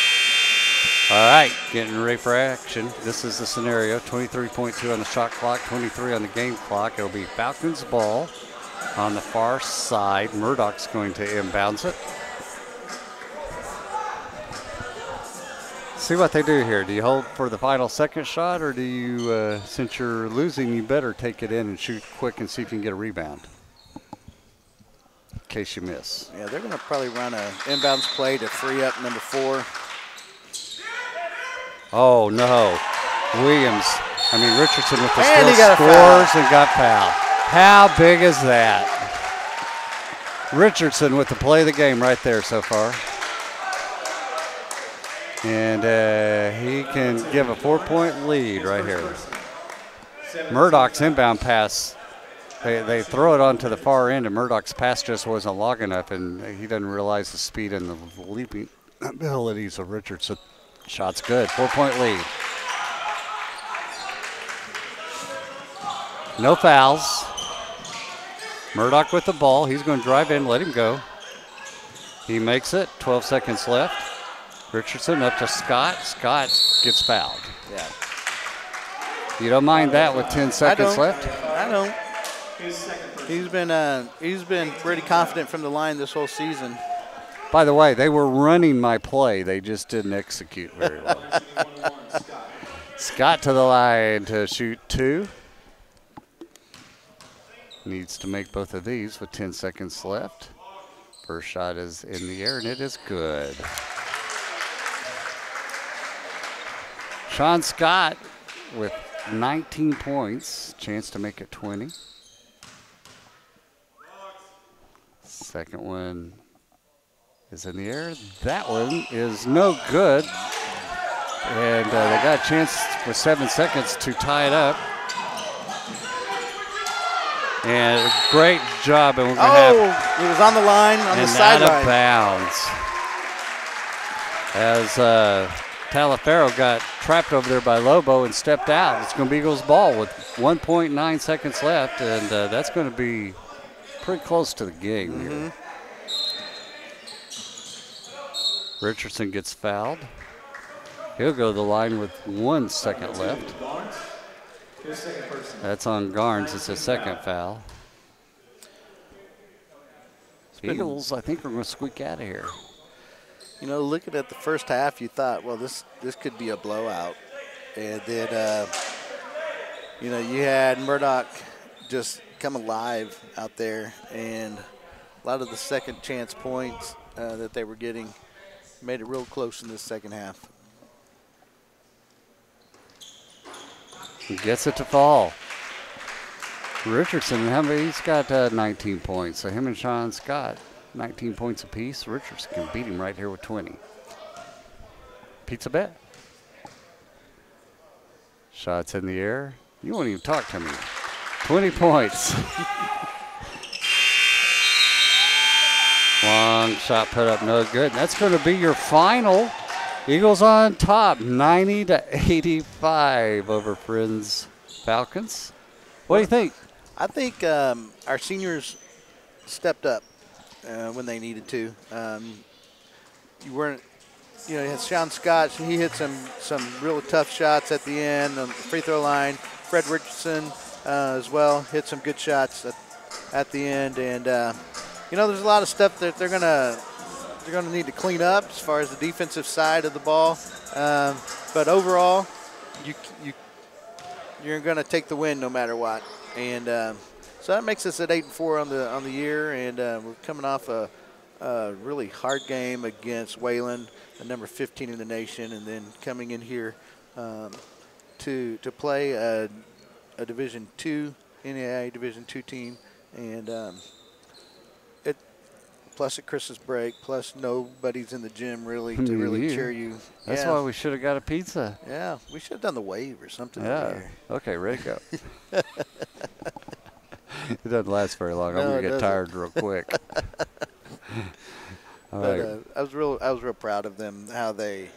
All right, getting ready for action. This is the scenario. 23.2 on the shot clock, 23 on the game clock. It'll be Falcons ball on the far side. Murdoch's going to inbounds it. See what they do here. Do you hold for the final second shot, or do you, since you're losing, you better take it in and shoot quick and see if you can get a rebound? case you miss. Yeah, they're going to probably run an inbounds play to free up number 4. Oh, no. Richardson with the And he steal got a foul. scores and got fouled. How big is that? Richardson with the play of the game right there so far. And he can give a 4-point lead right here. Murdoch's inbound pass, they throw it onto the far end, and Murdoch's pass just wasn't long enough, and he doesn't realize the speed and the leaping abilities of Richardson. Shot's good, 4-point lead. No fouls. Murdoch with the ball. He's going to drive in, let him go. He makes it, 12 seconds left. Richardson up to Scott. Scott gets fouled. Yeah. You don't mind that with 10 seconds left? I don't. He's been pretty confident from the line this whole season. By the way, they were running my play. They just didn't execute very well. Scott to the line to shoot 2. Needs to make both of these with 10 seconds left. First shot is in the air, and it is good. Sean Scott with 19 points. Chance to make it 20. Second one is in the air. That one is no good. And they got a chance with 7 seconds to tie it up. And great job. And we're going to have he was on the line on the sideline. out of bounds. As Talaferro got trapped over there by Lobo and stepped out. It's going to be Eagles ball with 1.9 seconds left, and that's going to be pretty close to the game here. Richardson gets fouled. He'll go to the line with 1 second left. That's on Garnes. It's a second foul. Eagles, I think, are going to squeak out of here. You know, looking at the first half, you thought, well, this could be a blowout. And then, you had Murdoch just come alive out there. And a lot of the second chance points that they were getting made it real close in the second half. He gets it to fall. Richardson, he's got 19 points. So him and Sean Scott, 19 points apiece. Richardson can beat him right here with 20. Pizza bet. Shots in the air. You won't even talk to me. 20 points. Long shot put up, no good. That's going to be your final. Eagles on top, 90-85 over Friends Falcons. What do you think? I think our seniors stepped up when they needed to. You had Sean Scott. He hit some real tough shots at the end on the free throw line. Fred Richardson as well hit some good shots at the end. And there's a lot of stuff that they're gonna need to clean up as far as the defensive side of the ball. But overall, you're going to take the win no matter what. And so that makes us at 8-4 on the year. And we're coming off a really hard game against Wayland, the number 15 in the nation, and then coming in here to play a Division II, NAIA Division II team. And plus a Christmas break, plus nobody's in the gym really to really cheer you. That's why we should have got a pizza. Yeah, we should have done the wave or something. Yeah. Okay, ready to go. It doesn't last very long. I'm gonna get tired real quick. But I was real proud of them how they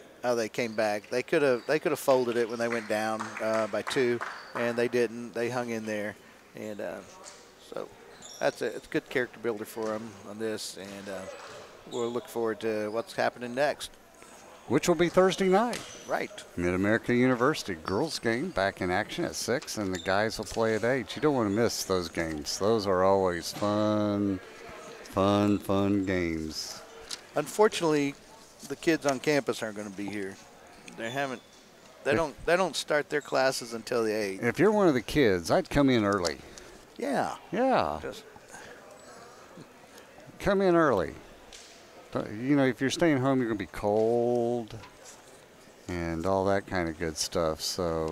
came back. They could have folded it when they went down by 2, and they didn't. They hung in there, and so. It's a good character builder for them on this, and we'll look forward to what's happening next. Which will be Thursday night. Right. Mid-America University girls game back in action at 6, and the guys will play at 8. You don't want to miss those games. Those are always fun games. Unfortunately, the kids on campus aren't going to be here. They don't start their classes until the 8th. If you're one of the kids, I'd come in early. Yeah. Yeah. come in early. You know, if you're staying home, you're going to be cold and all that kind of good stuff. So,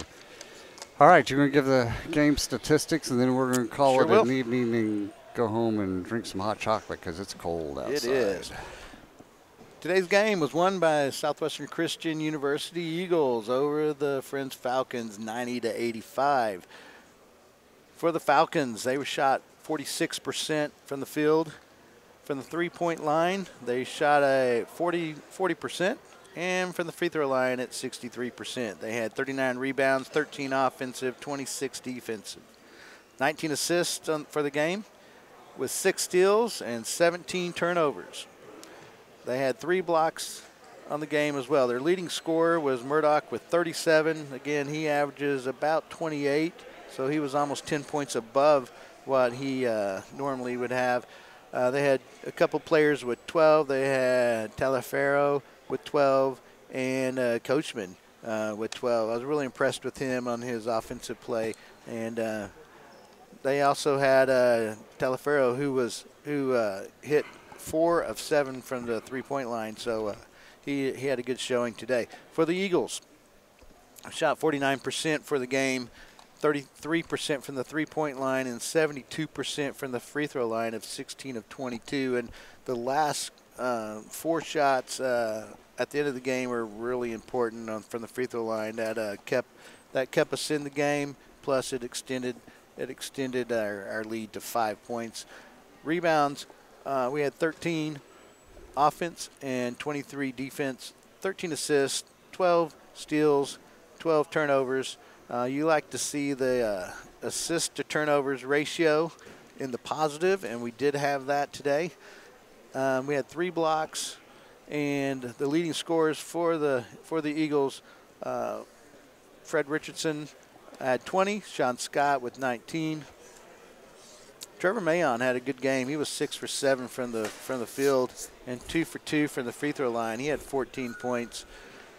all right, you're going to give the game statistics, and then we're going to call it an evening and go home and drink some hot chocolate because it's cold outside. It is. Today's game was won by Southwestern Christian University Eagles over the Friends Falcons 90-85. For the Falcons, they were shot 46% from the field. From the three-point line, they shot a 40%, and from the free throw line at 63%. They had 39 rebounds, 13 offensive, 26 defensive. 19 assists for the game with 6 steals and 17 turnovers. They had 3 blocks on the game as well. Their leading scorer was Murdoch with 37. Again, he averages about 28, so he was almost 10 points above what he normally would have. They had a couple players with 12. They had Talaferro with 12 and Coachman with 12. I was really impressed with him on his offensive play. And they also had Talaferro who hit 4 of 7 from the three-point line. So he had a good showing today. For the Eagles, shot 49% for the game. 33% from the three-point line and 72% from the free throw line of 16 of 22. And the last 4 shots at the end of the game were really important from the free throw line. That kept us in the game. Plus, it extended our lead to 5 points. Rebounds, we had 13 offense and 23 defense. 13 assists, 12 steals, 12 turnovers. You like to see the assist to turnovers ratio in the positive, and we did have that today. We had 3 blocks, and the leading scorers for the Eagles, Fred Richardson had 20, Sean Scott with 19. Trevor Mayon had a good game. He was 6 for 7 from the field and 2 for 2 from the free throw line. He had 14 points,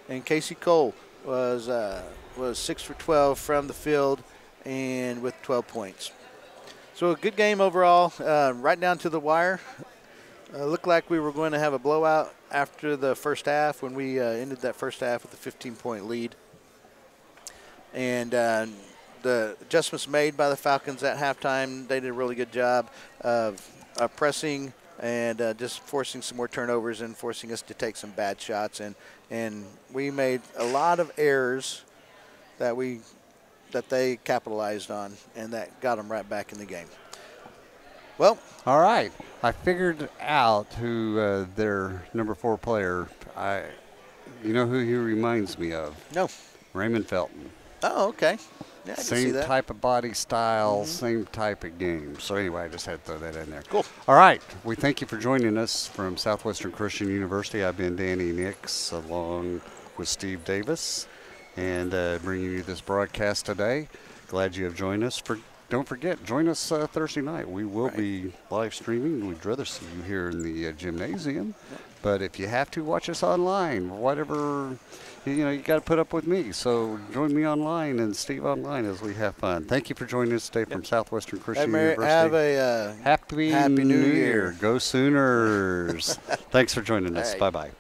and Casey Cole was 6 for 12 from the field and with 12 points. So a good game overall, right down to the wire. Looked like we were going to have a blowout after the first half when we ended that first half with a 15-point lead. And the adjustments made by the Falcons at halftime, they did a really good job of pressing and just forcing some more turnovers and forcing us to take some bad shots. And we made a lot of errors that they capitalized on, and that got them right back in the game. Well, all right. I figured out who their number 4 player. You know who he reminds me of? No. Raymond Felton. Oh, okay. Yeah, I can see that. Same type of body style, same type of game. So anyway, I just had to throw that in there. Cool. All right. We thank you for joining us from Southwestern Christian University. I've been Danny Nix along with Steve Davis and bringing you this broadcast today. Glad you have joined us. Don't forget, join us Thursday night. We will be live streaming. We'd rather see you here in the gymnasium. But if you have to, watch us online. Whatever, you got to put up with me. So join me online and Steve online as we have fun. Thank you for joining us today from Southwestern Christian University. Have a Happy New Year. Go Sooners. Thanks for joining us. Bye-bye.